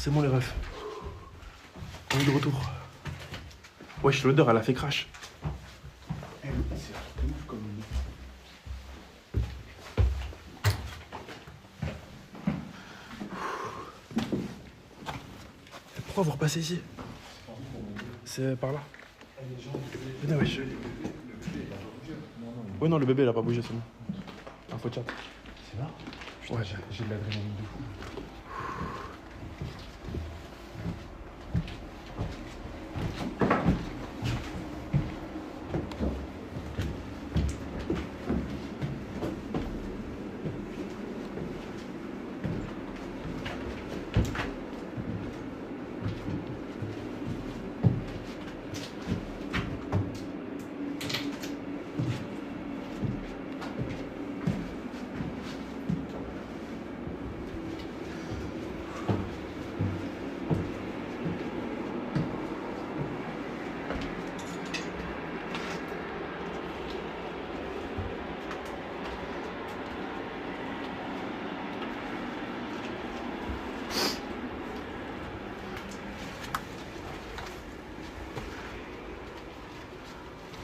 C'est bon les refs. On est de retour. Wesh, l'odeur, elle a fait crash. Pourquoi vous repassez ici? C'est par là. Venez, wesh. Ouais, non, le bébé, il a pas bougé, c'est bon. Info chat. C'est là? Ouais, J'ai de l'adrénaline de fou.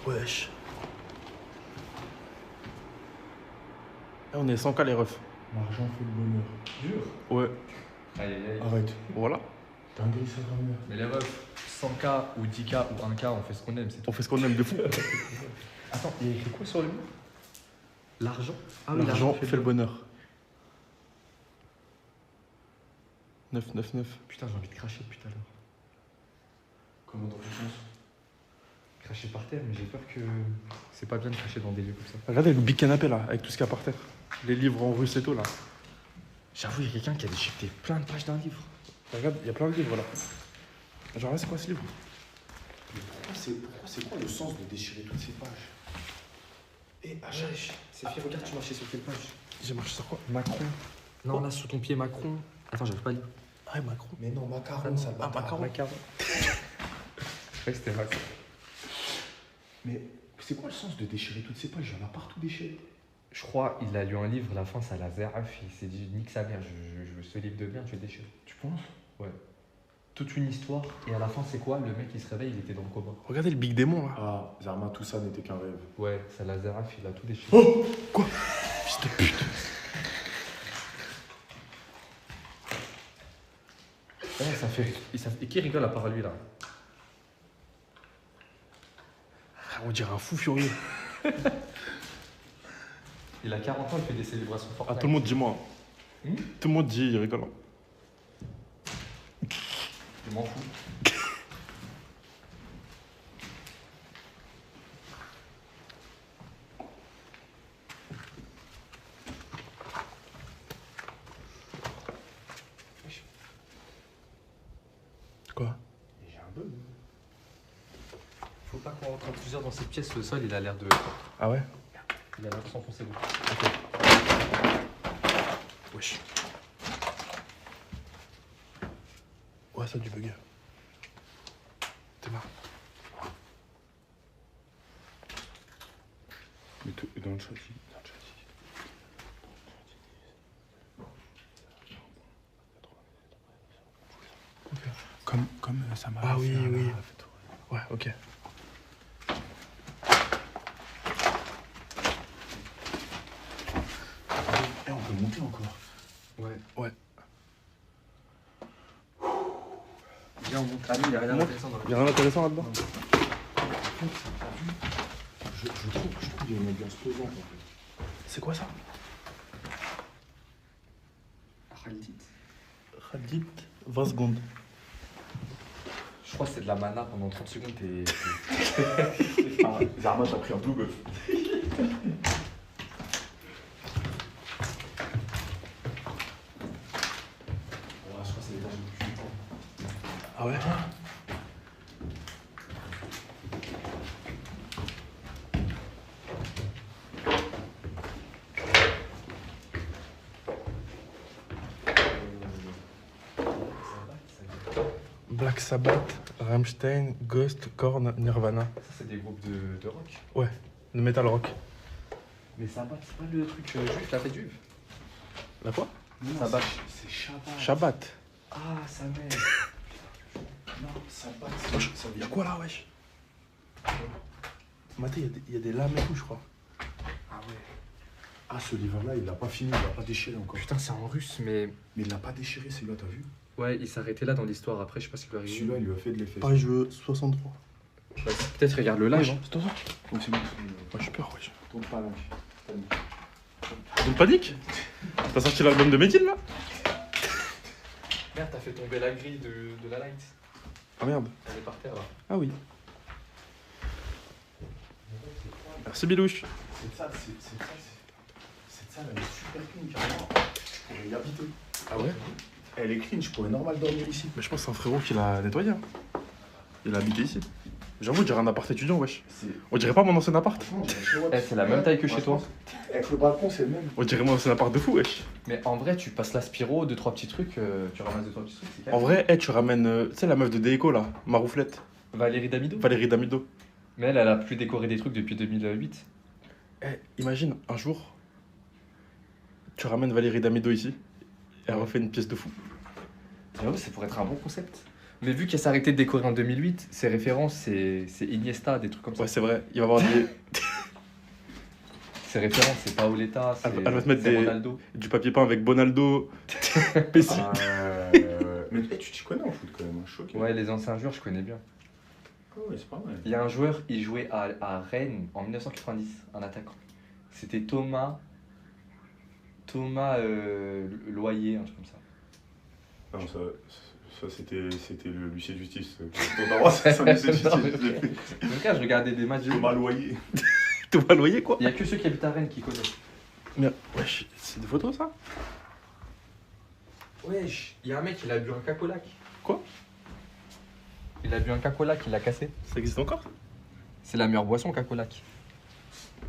Wesh. Eh, on est 100K les refs. L'argent fait le bonheur. Dur. Ouais. Aïe aïe aïe. Arrête. Voilà. Dinguerie, sa grand-mère. Mais les refs, 100K ou 10K ou 1K, on fait ce qu'on aime, c'est tout. On fait ce qu'on aime de fou. Attends, il y a écrit quoi sur le mur? L'argent? Ah oui, L'argent fait le bonheur. 999. Putain, j'ai envie de cracher depuis tout à l'heure. Comment dans quel sens? Cracher par terre, mais j'ai peur que c'est pas bien de cracher dans des lieux comme ça. Regardez le big canapé là, avec tout ce qu'il y a par terre. Les livres en russe et tout là. J'avoue, il y a quelqu'un qui a déchiqueté plein de pages d'un livre. Regarde, il y a plein de livres là. Genre là, c'est quoi ce livre? Pourquoi c'est quoi le sens de déchirer toutes ces pages? Eh, Achash, c'est fait, regarde, tu marchais sur quelle page? J'ai marché sur quoi? Macron. Non, là, sous ton pied, Macron. Attends, j'arrive pas à lire. Ah, Macron. Mais non, macaron, ça Ah, Macaron. Macaron. Je croyais que c'était Macron. Mais c'est quoi le sens de déchirer toutes ces pages? Il y en a partout déchiré. Je crois il a lu un livre, à la fin, ça l'a zéraf. Il s'est dit, nique sa mère, je veux ce livre de merde, je vais le déchirer. Tu penses? Ouais. Toute une histoire. Et à la fin, c'est quoi? Le mec, il se réveille, il était dans le coma. Regardez le big démon là. Ah, Zarma, tout ça n'était qu'un rêve. Ouais, ça l'a zéraf, il a tout déchiré. Oh, quoi? Fils de pute. Ouais, ça fait. Et qui rigole à part lui là? Ah, on dirait un fou furieux. Il a 40 ans, il fait des célébrations Ah, Fortnite. tout le monde dit moi. Tout le monde dit, il rigole. Je m'en fous. Quoi? J'ai un bug. Faut pas qu'on rentre en plusieurs dans cette pièce, le sol il a l'air de. Ah ouais? Il a l'air de s'enfoncer beaucoup. Wesh. Ouais, ça a du bug. T'es marre. Mais dans le châssis. Comme ça m'a. Ah oui, oui. Ouais, ok. Eh, on peut monter encore. Ouais. Ouais. Viens, on monte. Ah, mais il y a rien Monte. d'intéressant dans la. Y'a rien d'intéressant là-dedans? Je trouve qu'il y a une ambiance pesante en fait. C'est quoi ça? Khalid. Khalid, 20 secondes. Je crois que c'est de la mana pendant 30 secondes et. Ah, Zarma, t'as pris un blue buff. Je crois que c'est l'étage le plus haut. Ah ouais? Black Sabbath, Rammstein, Ghost, Korn, Nirvana. Ça, c'est des groupes de rock. Ouais, de metal rock. Mais ça bat, c'est pas le truc juif, la fête juive. La quoi? Ça bat. C'est Shabbat. Shabbat. Ah, Ah, sa mère. Non, ça passe. Wesh, y'a quoi là, wesh? Maté, y a des lames et tout, je crois. Ah ouais. Ah, ce livre-là, il l'a pas fini, il l'a pas déchiré encore. Putain, c'est en russe, mais. Mais il l'a pas déchiré, celui-là, t'as vu? Ouais, il s'arrêtait là dans l'histoire. Après, je sais pas ce qui lui arrive. Celui-là, il lui a fait de l'effet. Page 63. Bah, peut-être regarde le live. Wesh, Hein. c'est toi ça? Oh, c'est bon. Ouais, j'ai peur, wesh. Tourne pas là. Une panique? T'as sorti l'album de Medine là? Merde, t'as fait tomber la grille de la light. Ah merde. Elle est par terre là. Ah oui. Merci Bilouche. Cette salle, elle est super clean, carrément. Je pourrais y habiter. Ah ouais? Elle est clean, je pourrais normal dormir ici. Mais je pense que c'est un frérot qui l'a nettoyé. Hein. Il a habité ici. J'avoue, on dirait un appart étudiant, wesh. On dirait pas mon ancien appart. C'est la même taille que chez toi. Avec le balcon, c'est le même. On dirait mon ancien appart de fou, wesh. Mais en vrai, tu passes l'aspiro, 2-3 petits trucs, tu ramasses 2-3 petits trucs. C'est En vrai, tu ramènes, tu sais, la meuf de Déco là, Marouflette, Valérie Damido. Valérie Damido. Mais elle a plus décoré des trucs depuis 2008. Imagine, un jour, tu ramènes Valérie Damido ici, et elle refait une pièce de fou. J'avoue, ça pourrait être un bon concept. Mais vu qu'elle s'est arrêtée de décorer en 2008, ses références, c'est Iniesta, des trucs comme ça. Ouais, c'est vrai, il va y avoir Ses références, c'est Paoletta, c'est Elle va te mettre Ronaldo. du papier peint avec Bonaldo, Pessi. Mais tu t'y connais en foot quand même, je suis choqué. Ouais, les anciens joueurs, je connais bien. Ah ouais, c'est pas mal. Il y a un joueur, il jouait à Rennes en 1990, un attaquant. C'était Thomas Loyer, un truc comme ça. Non, ça c'était le huissier de justice. C'est ça, l'huissier de Non, mais justice. En tout cas, je regardais des matchs. Thomas Loyer. Tout va loyer quoi. Il y a que ceux qui habitent à Rennes qui connaissent. Mais wesh, c'est des photos ça? Wesh, il y a un mec, il a bu un cacolac. Quoi? Il a bu un cacolac, il l'a cassé. Ça existe encore? C'est la meilleure boisson, cacolac.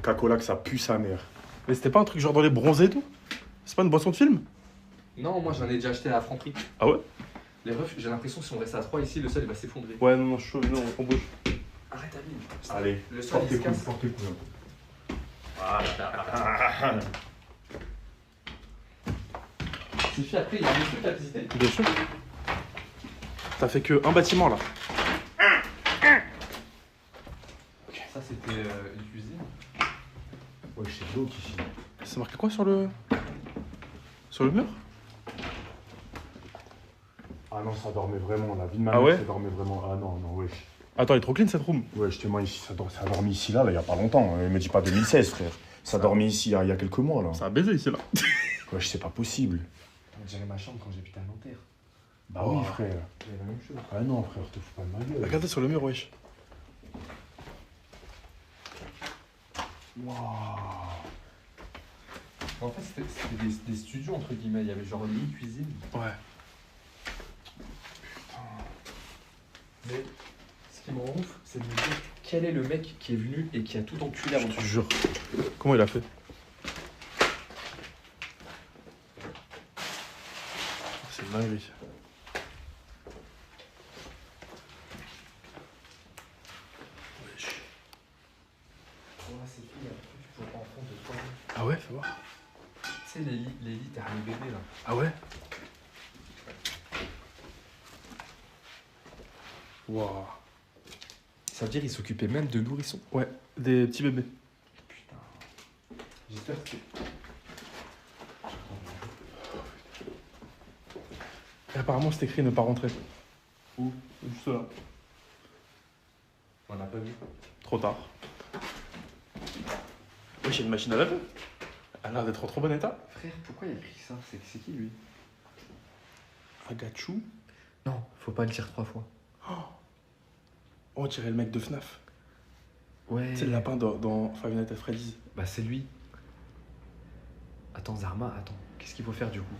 Cacolac, ça pue sa mère. Mais c'était pas un truc genre dans les bronzés et tout? C'est pas une boisson de film? Non, moi j'en ai déjà acheté à la Franprix. Ah ouais? Les refs, j'ai l'impression que si on reste à 3 ici, le sol il va s'effondrer. Ouais, non, non, chaud, non, on bouge. Arrête, Amine. Allez, Le sol il se casse. portez couille. Suffit après, il y a des trucs à visiter. Bien sûr. T'as fait que un bâtiment là. Ça c'était une cuisine. Ouais, c'est de l'eau ici. C'est marqué quoi sur le. Sur le mur? Ah non, ça dormait vraiment, la vie de ma Ah mère, ouais ça dormait vraiment. Ah non, non, wesh. Attends, elle est trop clean cette room. Ouais, justement, ici, ça a dormi ici, là, il y a pas longtemps. Me dis pas 2016, frère. Ça a dormi ici il y a quelques mois, là. Ça a baisé ici là. Wesh, c'est pas possible. On dirait ma chambre quand j'habitais à Nanterre. Bah Oh. oui, frère. C'est la même chose. Ah non, frère, te fous pas de ma gueule. Regardez sur le mur, wesh. Waouh. En fait, c'était des studios entre guillemets. Il y avait genre lit, cuisine. Ouais. Mais ce qui me rend ouf, c'est de me dire quel est le mec qui est venu et qui a tout enculé avant Je te tout. jure. Comment il a fait? C'est une dinguerie. Wesh. Voilà, c'est fini, il y a un truc pour enfants de 3 ans. Ah ouais, fais voir. Tu sais, les lits, t'as les bébés là. Ah ouais? Waouh. Ça veut dire qu'ils s'occupaient même de nourrissons. Ouais, des petits bébés. Putain. J'espère que c'est. Et apparemment, c'est écrit ne pas rentrer. Où? Juste là. On n'a pas vu. Trop tard. Wesh, il y a une machine à laver. Elle a l'air d'être en trop bon état. Frère, pourquoi il a écrit ça? C'est qui lui? Agachou. Non, faut pas le dire 3 fois. Oh, on dirait le mec de FNAF. Ouais. C'est le lapin dans Five Nights at Freddy's. Bah c'est lui. Attends, Zarma, attends. Qu'est-ce qu'il faut faire du coup?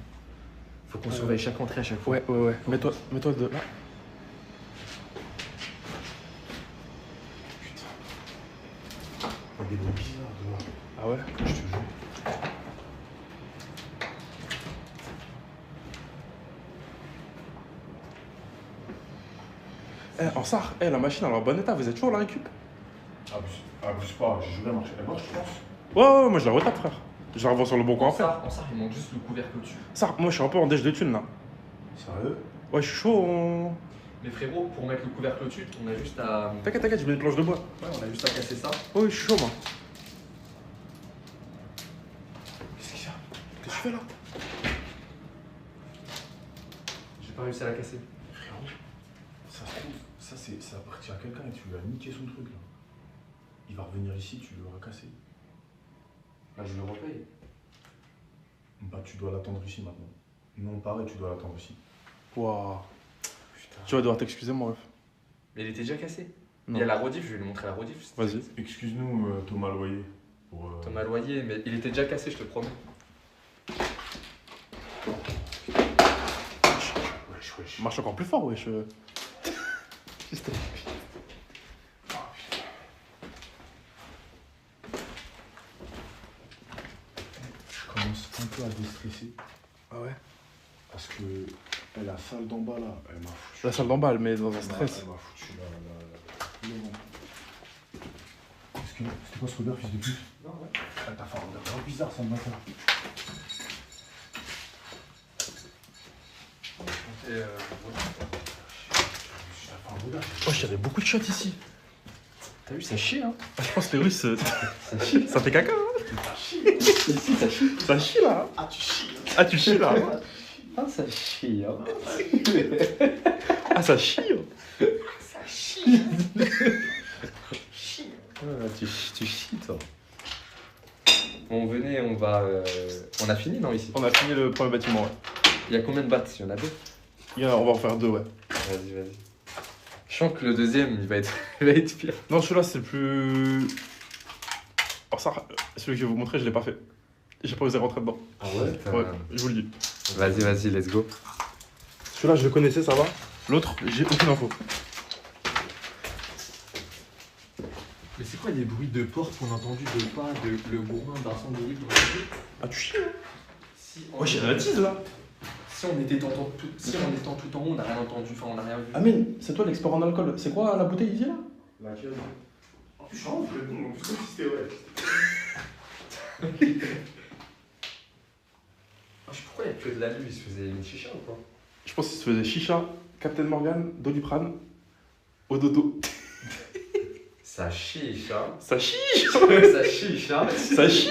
Faut qu'on surveille chaque entrée à chaque fois. Ouais, ouais, ouais. Mets-toi de là. Il y a des bruits bizarres dehors. Ah ouais? Je te jure. En SAR, la machine elle est en bon état, vous êtes toujours la récup? Abuse pas, j'ai joué à marcher. Elle marche, je pense. Ouais, moi je la retape, frère. Je la revois sur le bon coin En après. ça, il manque juste le couvercle au-dessus. SAR, moi je suis un peu en déj de thunes là. Sérieux? Ouais, je suis chaud. Mais frérot, pour mettre le couvercle au-dessus, on a juste à. T'inquiète, t'inquiète, je mets une planche de bois. Ouais, on a juste à casser ça. Ouais, je suis chaud, moi. Qu'est-ce qu'il y a? Qu'est-ce que tu fais là? J'ai pas réussi à la casser. Frérot, ça se trouve, ça appartient à quelqu'un et tu lui as niqué son truc là. Il va revenir ici, tu lui auras cassé. Là, je le repaye. Bah, tu dois l'attendre ici maintenant. Nous on part et tu dois l'attendre ici. Waouh. Putain. Tu vas devoir t'excuser, mon ref. Mais il était déjà cassé. Non. Il y a la rediff, je vais lui montrer la rediff. Vas-y. Excuse-nous, Thomas Loyer. Pour, Thomas Loyer, mais il était déjà cassé, je te promets. Wesh. Marche encore plus fort, wesh. Juste- Je commence un peu à déstresser Ah ouais? parce que la salle d'en bas là, elle m'a foutu. La salle d'en bas, elle met dans un Elle stress. m'a foutu C'était quoi ce odeur, fils de pute? Non, ouais. Ah, t'as fait un odeur vraiment bizarre ça le matin. T'as fait un odeur. Oh, il y avait beaucoup de shots ici. T'as vu, ça chie, hein. Je pense que les Russes, Ça chie. ça fait caca, hein. Ici, ça chie. Ça chie là. Hein. Ah, tu chies. Ah, tu chies là. Hein. Ah, ça chie, hein. Ah, ça chie. Hein. Ça chie. Ah, tu chies, toi. Bon, venez, on va. On a fini, non, ici? On a fini le premier bâtiment, ouais. Il y a combien de battes? Il y en a deux? On va en faire deux, ouais. Vas-y. Je sens que le deuxième, il va être, il va être pire. Non, celui-là, c'est le plus. Alors, ça, celui que je vais vous montrer, je l'ai pas fait. J'ai pas osé rentrer dedans. Ah ouais? Ouais, je vous le dis. Vas-y, let's go. Celui-là, je le connaissais, ça va. L'autre, j'ai aucune info. Mais c'est quoi les bruits de porte qu'on a entendu de pas, de le gourmand d'incendie? Ah, tu chies, hein. Si Ouais, j'ai la tease là. Si on était tout en haut, on n'a rien entendu, enfin on n'a rien vu. Amine, c'est toi l'expert en alcool. C'est quoi la bouteille ici là? Laquelle? En plus, je suis en plus, comme si c'était vrai. Pourquoi il n'y a que de la lue? Il se faisait une chicha ou quoi? Je pense qu'il se faisait chicha, Captain Morgan, Doliprane, au dodo. Ça chicha. Ça chie. Ça chicha. Ça chie.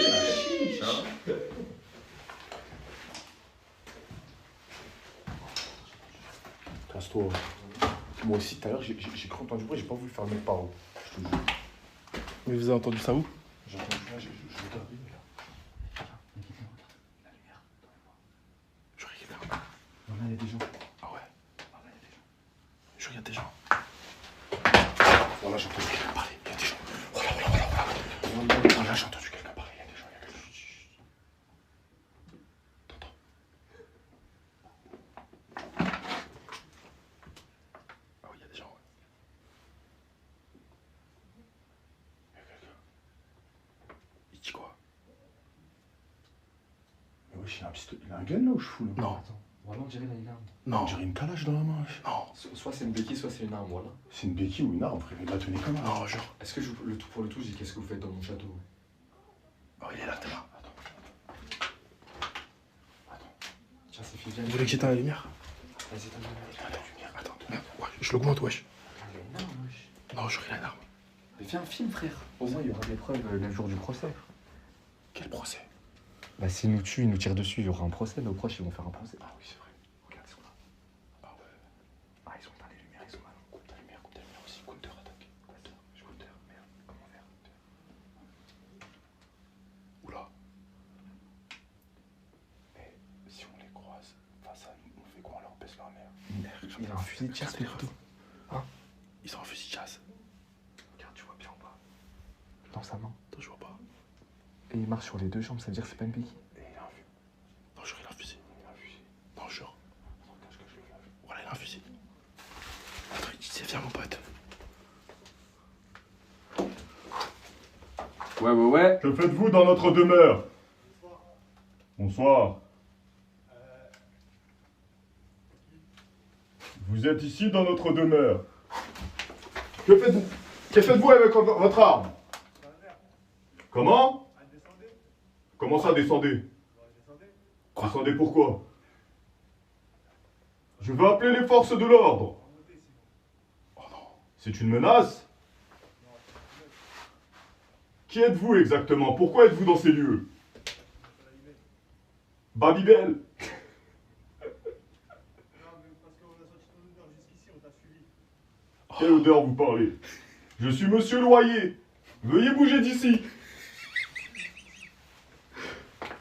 Casse-toi. Moi aussi, tout à l'heure, j'ai cru entendre du bruit, j'ai pas voulu faire le mec par haut. Je te jure. Mais vous avez entendu ça où? J'ai entendu là, je regardais, mais là. La lumière, Je regarde. non, là, il y a des gens. Ah ouais. Ah, là, il y a des gens. Je regarde des gens. Voilà, j'ai entendu quelqu'un parler. Il y a des gens. Voilà. Voilà, j'ai entendu quelqu'un parler. Il y a des gens. Chut. T'entends? Ah oui, il y a des gens, ouais. Il y a quelqu'un. Il dit quoi? Mais wesh, il a un pistolet. Il a un gun là où je fous là? Non. Attends, voilà, on dirait une arme. On Non. dirait une calage dans la main. wesh. Non. Soit c'est une béquille, soit c'est une arme, voilà. C'est une béquille ou une arme, frère. Il va tenir comme un. Non, jure. Est-ce que le tout pour le tout, je dis qu'est-ce que vous faites dans mon château? Oh, il est là, t'es là. Tiens, c'est Fiviane. Vous voulez que j'éteins la lumière? Vas-y, t'as Attends, lumière, attends. Merde, ouais, je l'augmente, wesh. Il y a une arme, wesh. Non, jure, il a une arme. Mais fais un film, frère. Au moins, il y aura des preuves le jour du procès. Quel procès? Bah, s'ils nous tuent, ils nous tirent dessus, il y aura un procès. Nos proches, ils vont faire un procès. Ah oui, c'est vrai. Regarde, ils sont là. Ah ouais. Ah, ils ont éteint les lumières, ils sont là. Coupe ta lumière aussi. Counter attaque. Scooter, merde. Comment faire? Oula. Mais si on les croise face à nous, on fait quoi? On leur baisse leur mère. Il a un fusil de chasse, les photos. Hein? Ils ont un fusil de chasse. Regarde, tu vois bien ou pas? Dans sa main. Attends, je vois pas. Et il marche sur les deux jambes, ça veut dire que c'est pas une béquille. Et il a un fusil. Non, jure, il a un fusil. Il a un fusil. Non, jure. Attends, cache, le flash. Voilà, il a un fusil. Attends, il dit, viens, mon pote. Ouais. Que faites-vous dans notre demeure? Bonsoir. Vous êtes ici dans notre demeure. Que faites-vous? Que faites-vous avec votre arme? Comment? Comment ça, descendez? Descendez pourquoi? Je veux appeler les forces de l'ordre. Oh non. C'est une menace? Qui êtes-vous exactement? Pourquoi êtes-vous dans ces lieux? Babybel. Quelle odeur vous parlez? Je suis Monsieur Loyer. Veuillez bouger d'ici.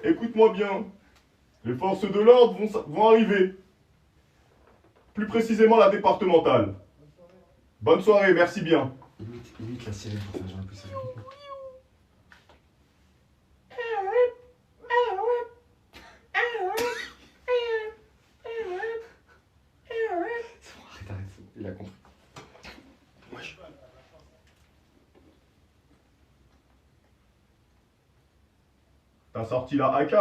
Écoute-moi bien. Les forces de l'ordre vont arriver. Plus précisément la départementale. Bonne soirée, merci bien. Imite la sirène pour faire genre un peu ça. C'est bon, arrête, c'est bon, il a compris. Wesh. T'as sorti la AK?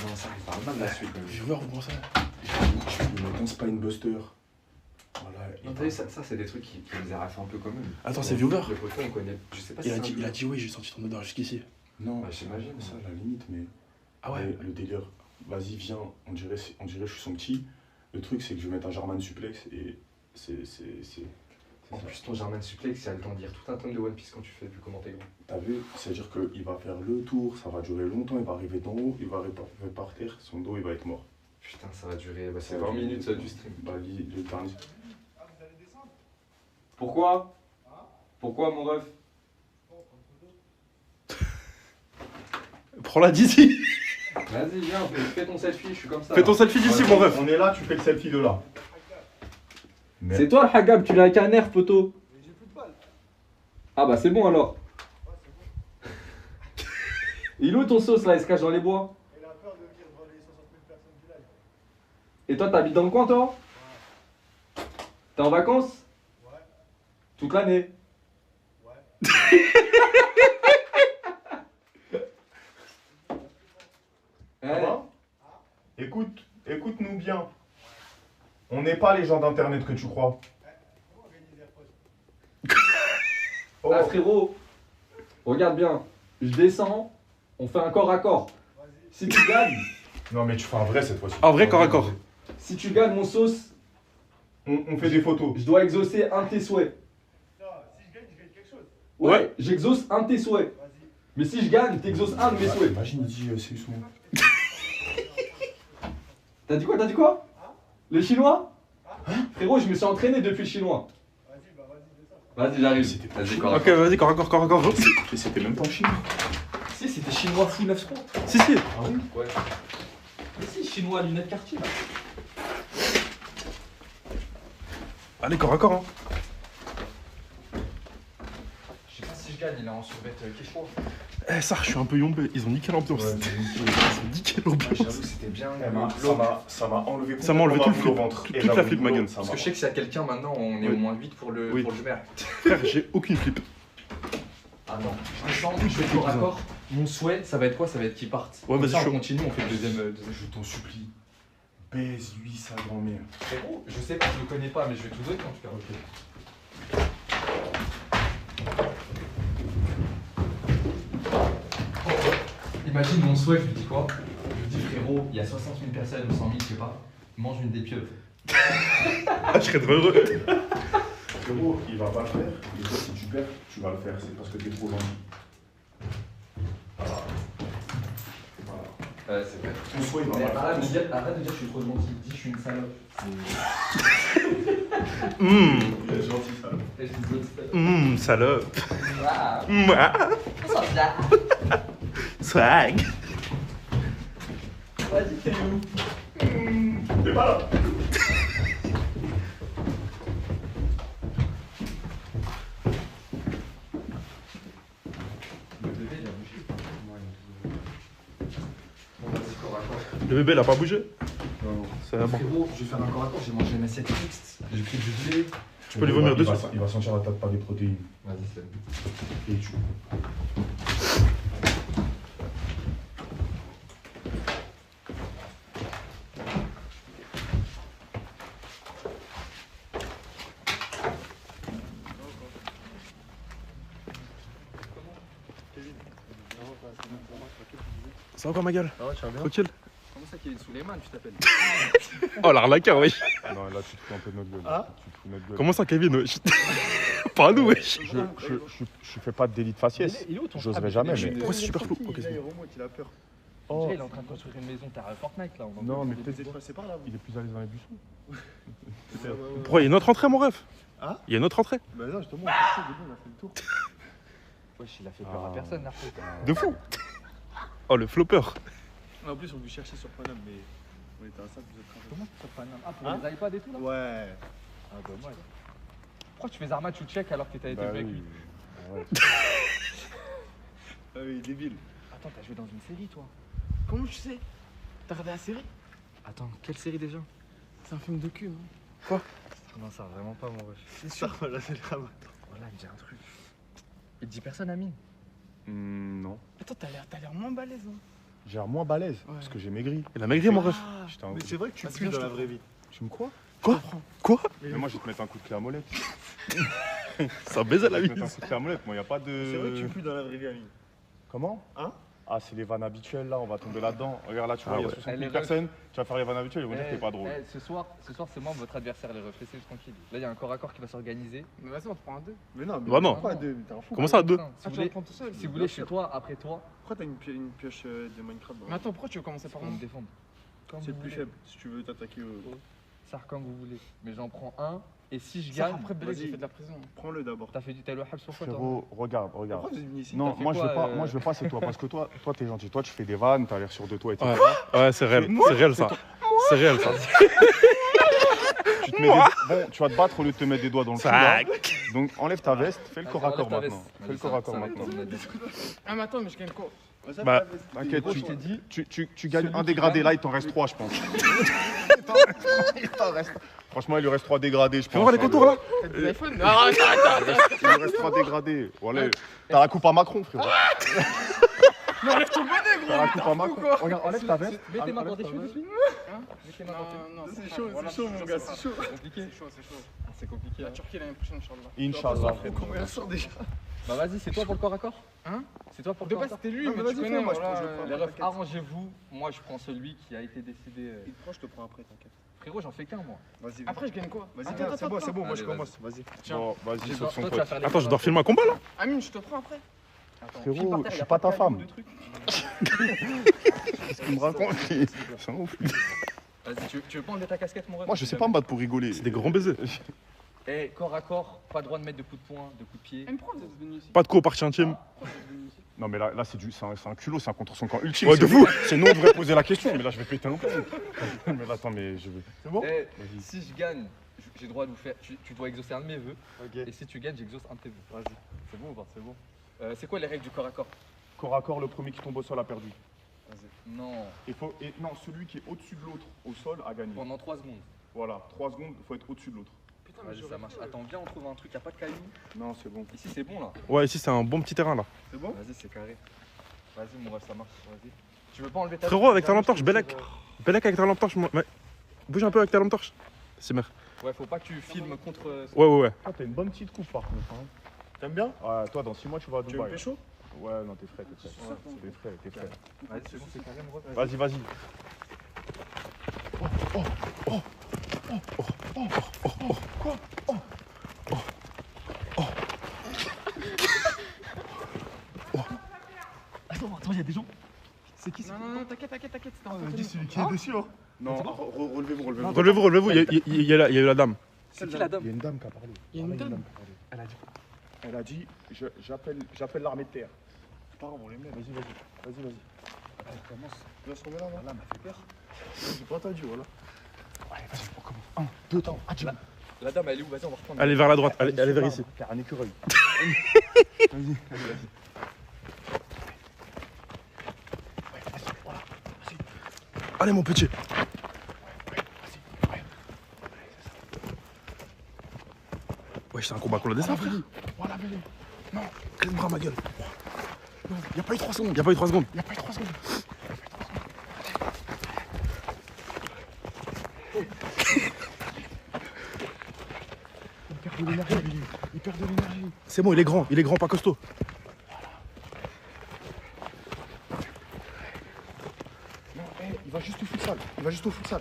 Non, ça arrive pas mal la suite. Viewer ou comment ça? Je me pense pas une buster. Voilà. Non, t'as vu, ça c'est des trucs qui nous a fait un peu quand même. Attends, c'est viewer? Le poteau, on connaît. Je sais pas si Il a dit oui, j'ai senti ton odeur jusqu'ici. Non, Bah, j'imagine. ça à la limite, mais Ah ouais? le délire. Vas-y, viens, on dirait je suis son petit. Le truc, c'est que je vais mettre un German suplex et c'est En plus, ton German suplex, il a le temps de dire tout un tome de One Piece quand tu fais, vu comment t'es grand. T'as vu? C'est-à-dire qu'il va faire le tour, ça va durer longtemps, il va arriver d'en haut, il va arriver par terre, son dos il va être mort. Putain, ça va durer. Bah, c'est 20 minutes ça, du stream. Bah, le dernier. Pourquoi? Pourquoi, mon ref? Prends-la d'ici. Vas-y, viens, fais ton selfie, je suis comme ça. Fais ton selfie d'ici, mon ref. On est là, tu fais le selfie de là. C'est toi le Hagab, tu l'as avec un air, poteau. Ah bah c'est bon alors. Il est où ton sauce là? Il se cache dans les bois. Il a peur de venir devant les 60 000 personnes du live. Et toi, t'habites dans le coin, toi? T'es en vacances? Ouais. Toute l'année? Ouais. Eh, Ça va? Écoute-nous bien. On n'est pas les gens d'internet que tu crois. Comment organiser un poste? Oh, Ah frérot, regarde bien. Je descends, on fait un corps à corps. Vas-y. Si tu gagnes, non mais tu fais un vrai cette fois-ci. En vrai, corps à corps. si tu gagnes mon sauce, On fait des photos. je dois exaucer un de tes souhaits. Non, si je gagne quelque chose. Ouais. J'exauce un de tes souhaits. Vas-y. Mais si je gagne, t'exauces un de mes souhaits. Imagine, il dit c'est son. T'as dit quoi? Le chinois? Frérot, je me suis entraîné depuis le chinois. Vas-y, bah vas-y, fais ça. Vas-y, j'arrive. C'était pas Vas-y, chinois. corps à Ok, corps. vas-y, corps à corps, corps à corps. Mais c'était même pas en Chine. Si, c'était chinois fou 9 secondes. Si, si. Ah oui? Ouais. Mais si, chinois lunettes quartier là. Allez, corps à corps, hein. Je sais pas si je gagne, il est en survêt quechua. Eh, ça, je suis un peu yombé. Ils ont niqué l'ambiance. Ouais, Ils ont niqué l'ambiance. J'avoue, c'était bien. Ça m'a enlevé Ça m'a enlevé tout le complètement flip. ventre. Toute Et la j'avoue, flip, ma gueule. ça Parce m'a- que je sais que s'il y a quelqu'un maintenant, on est Oui. au moins 8 pour le, Oui. pour le jumer. Frère, j'ai aucune flip. Attends, je descends, je fais corps à corps. Mon souhait, ça va être quoi? Ça va être qu'il parte. Ouais, Comme vas-y, ça, chaud. on continue, on fait le deuxième. Je t'en supplie. Baise-lui sa grand-mère. Frérot, je sais pas, je le connais pas, mais je vais tout donner en tout cas. Imagine mon souhait, je lui dis quoi? Je lui dis frérot, il y a 60 000 personnes ou 100 000, je sais pas, mange une des pieuvres. Ah, je serais trop heureux. Frérot, il va pas le faire. Et toi, si tu perds, tu vas le faire. C'est parce que t'es trop gentil. Voilà. Voilà. Ouais, c'est vrai. Ton souhait, il va Mais pas le arrête de faire. dire je suis trop gentil, dis je suis une salope. Il est gentil, ça. Et je dis Salope. ah, Mouah. Swag. vas-y, t'es où? T'es pas là. Le bébé il a bougé. Bon, vas-y, corps à corps. Le bébé, il a pas bougé. Non. Ça va bon. Frérot, je vais faire un corps à corps, j'ai mangé ma assiette mixte, j'ai pris du lait. Tu peux lui vomir dessus. Il va sentir la tête pas des protéines. Vas-y, c'est bon. Et tu. Ça va quoi, ma gueule? Ah ouais, tu vas bien? Tranquille? Comment ça, Kevin Souleymane, tu t'appelles? Oh, l'arnaqueur, wesh. Non, là, tu te fous un peu de notre gueule. Ah. Tu te fous de notre gueule. Comment ça, Kevin, wesh? Pas à nous, wesh. Je fais pas de délit de faciès. Il est où ton J'oserais frère? jamais, Il est mais- Pourquoi c'est super flou? Ok, Il c'est est bon. remonte, il a peur. Oh. Il est en train de construire une maison, t'as Fortnite là. Non, mais Il peut-être est passé par là. il est plus à l'aise dans les buissons. Pourquoi il y a une autre entrée, mon ref? Hein? Il y a une autre entrée? Bah non, justement, on a fait le tour. Wesh, il a fait peur à personne, l'artiste. De fou. Oh, le flopper. En plus, on lui cherchait sur Paname, mais on était à ça, vous êtes Comment ça pas Ah, pour Hein les iPads et tout là? Ouais. Ah, dommage. Pourquoi tu fais Zarma, tu check alors que t'as été Bah vu avec oui. lui? Ouais. Ah oui, débile. Attends, t'as joué dans une série toi? Comment tu sais? T'as regardé la série? Attends, quelle série déjà? C'est un film de cul. Non, ça vraiment pas mon ref. C'est sûr, là, c'est le rabat. Voilà, il me dit un truc. Il te dit personne, Amine. Non. Attends, t'as l'air moins balèze. Hein. J'ai l'air moins balèze Ouais. parce que j'ai maigri. Il a maigri, mon ref. Ah, J'étais un- Mais c'est vrai que tu Parce pues que dans je la te- vraie vie. Tu me crois? Quoi? Quoi? Mais moi, je vais te mettre un coup de clé à molette. Ça baise à la Je vais te vie. mettre un coup de clé à molette. Moi, y a pas C'est vrai que tu de. pues dans la vraie vie, Amine. Comment? Hein? Ah, c'est les vannes habituelles là, on va tomber là-dedans. Regarde là, tu vois, Ah il y a ouais. 60 Elle 000 est personnes. Tu vas faire les vannes habituelles, ils vont dire que t'es pas drôle. Ce soir, c'est moi votre adversaire, les refs. Laissez-le tranquille. Là, il y a un corps à corps qui va s'organiser. Mais vas-y, on te prend un 2. Mais non, mais Bah non. pas à deux, mais t'es un fou. Comment ça, à deux? Si Ah, vous tu vas voulez, le prendre tout seul. si vous voulez, chez toi, après toi, Pourquoi t'as une pioche de Minecraft dans Mais attends, pourquoi tu veux commencer par pour moi? me défendre. Comme C'est le vous plus voulez. faible si tu veux t'attaquer au. Ça comme vous voulez. Mais j'en prends un. Et si je Ça, gagne, après Belek, j'ai vas-y. fait de la prison. Prends-le d'abord. t'as le habs sur quoi toi? Frérot, regarde. Pourquoi vous êtes venu ici? Non, t'as fait moi je, quoi, veux pas, moi je veux pas, c'est toi. Parce que toi t'es gentil. Toi, tu fais des vannes, t'as l'air sûr de toi et tout. Ouais, ouais, c'est réel. C'est réel, ça. C'est réel, ça. Tu, te mets bon, tu vas te battre au lieu de te mettre des doigts dans le cul. là. Sac. Donc enlève ta veste, fais le Vas-y, corps à corps enlève ta maintenant. veste. Fais le Vas-y, corps à corps ça va maintenant. être- Ah, mais attends, mais je gagne quoi? Bah, T'inquiète, Gros, je t'ai dit, tu gagnes celui un qui dégradé gagne- là, il t'en reste 3, je pense. Il t'en reste. Franchement, il lui reste 3 dégradés, je pense. Tu vois les contours là? T'as des iPhones? Non, arrête, arrête, arrête. Il lui reste 3 dégradés. Voilà. T'as la coupe à Macron, frérot. Mais enlève ton bonnet, T'as la gros. coupe à Macron. quoi? Regarde, enlève ta veste. mets tes mains dans Enlève tes ta cheveux veste. dessus. Hein? Mets tes mains dans tes Non, non, C'est chaud, voilà, c'est chaud, mon gars, c'est chaud. C'est compliqué. C'est chaud, c'est chaud. Ah, c'est compliqué. La hein. Turquie l'année prochaine, Inch'Allah. Inch'Allah, frérot. Combien ça déjà? Bah vas-y, c'est toi pour le corps à corps? Hein? C'est toi pour le De corps à base, corps? c'était lui, Non, mais mais tu vas-y, connais, fais, moi, je voilà. prends, je prends. Les refs, arrangez-vous. Moi, je prends celui qui a été décidé. Il te prend, je te prends après, t'inquiète. Frérot, j'en fais qu'un moi. Vas-y. Après, je gagne quoi? Vas-y, Attends, viens, attends, c'est bon, attends. c'est bon, moi je Allez, commence. Vas-y. Tiens. Bon, vas-y, Toi, sauf son toi, tu pote. vas faire les Attends, je combats. dois filmer un combat là? Amine, je te prends après. Attends, Frérot, file par terre, je y suis a pas ta de femme. de trucs. Qu'est-ce qu'il me raconte? C'est un ouf. Vas-y, tu veux pas enlever ta casquette, mon ref? Moi, je sais pas me battre pour rigoler. C'est des grands baisers. Eh, corps à corps, pas droit de mettre de coups de poing, de coups de pied. Mais pourquoi vous êtes venu ici? Pas de co partie intime. Pourquoi vous êtes venu ici? Non, mais là c'est un culot, c'est un contre son camp ultime. Ouais, de C'est fou. C'est nous, on devrait poser la question, mais là, je vais péter un câble. Mais là, attends, mais je vais. C'est bon? Eh, Vas-y. si je gagne, j'ai le droit de vous faire. Tu dois exaucer un de mes vœux. Ok. Et si tu gagnes, j'exauce un de tes vœux. Vas-y. C'est bon ou pas? C'est bon. C'est quoi les règles du corps à corps? Corps à corps, le premier qui tombe au sol a perdu. Non, Non, celui qui est au-dessus de l'autre au sol a gagné. pendant 3 secondes. Voilà, 3 secondes, il faut être au-dessus de l'autre. Putain, mais Vas-y, j'aurais ça marche. pas- Attends, viens, on trouve un truc, y'a pas de cailloux. Non, c'est bon. Ici, c'est bon là. Ouais, ici c'est un bon petit terrain là. C'est bon? Vas-y, c'est carré. Vas-y, mon ref, ça marche. Vas-y. Tu veux pas enlever ta. Frérot, avec ta lampe torche, Belek. Belek avec ta lampe torche. Ouais. Bouge un peu avec ta lampe torche. C'est merde. Ouais, faut pas que tu filmes contre. Ouais, ouais, ouais. Toi, t'as une bonne petite coupe par contre. Hein. T'aimes bien? Ouais, toi, dans 6 mois, tu vas à Tu veux me Dubaï. pécho? Ouais, non, t'es frais, t'es frais. Ouais. T'es frais, t'es frais. Vas-y, c'est bon, c'est carré, mon ref. Vas-y, vas-y. Attends, y'a des gens. C'est qui Non, non, non, t'inquiète, t'inquiète, t'inquiète. C'était un Dis celui qui est dessus, hein. Non, relevez-vous, relevez-vous. Relevez-vous, relevez-vous. Il y a eu la dame. C'est qui la dame? Il y a une dame qui a parlé. Il y a une dame. qui a parlé. Elle a dit j'appelle l'armée de terre. Pas grave, on les met. Vas-y, vas-y. Tu vas se remettre là, non? Là, m'a fait peur. J'ai pas entendu, voilà. Allez, vas-y, on commence. 1, 2 temps. Adieu. La dame, elle est où? Vas-y, on va reprendre. Allez vers la droite. Allez vers ici. Faire un écureuil. Vas-y. Allez, mon petit. Ouais, c'est un combat qu'on a dessin, frère. Voilà, Bélé. Non, clé de bras, ma gueule. Non, il n'y a pas eu 3 secondes. Il a pas eu 3 secondes. Il n'y a pas eu 3 secondes. Il perd de l'énergie, Bélé. Il perd de l'énergie. C'est bon, il est grand, pas costaud. va juste au futsal. Il va juste au futsal.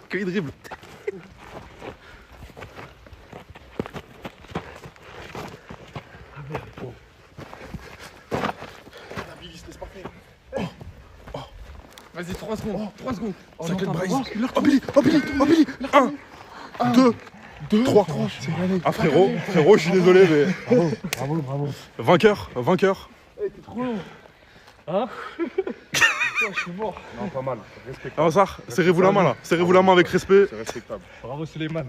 Quand il dribble. Vas-y, 3 secondes. 3 secondes. Oh, T'inquiète, non, Bryce. Oh, Billy, oh, Billy, oh, Billy. 1, 2, 3. Ah frérot, je suis désolé mais. Bravo. Vainqueur. Eh, t'es trop long. Hein? Je suis mort. Non, pas mal. Respectable. Alors ça, serrez-vous la main là. Serrez-vous la main avec respect. C'est respectable. Bravo, Suleiman.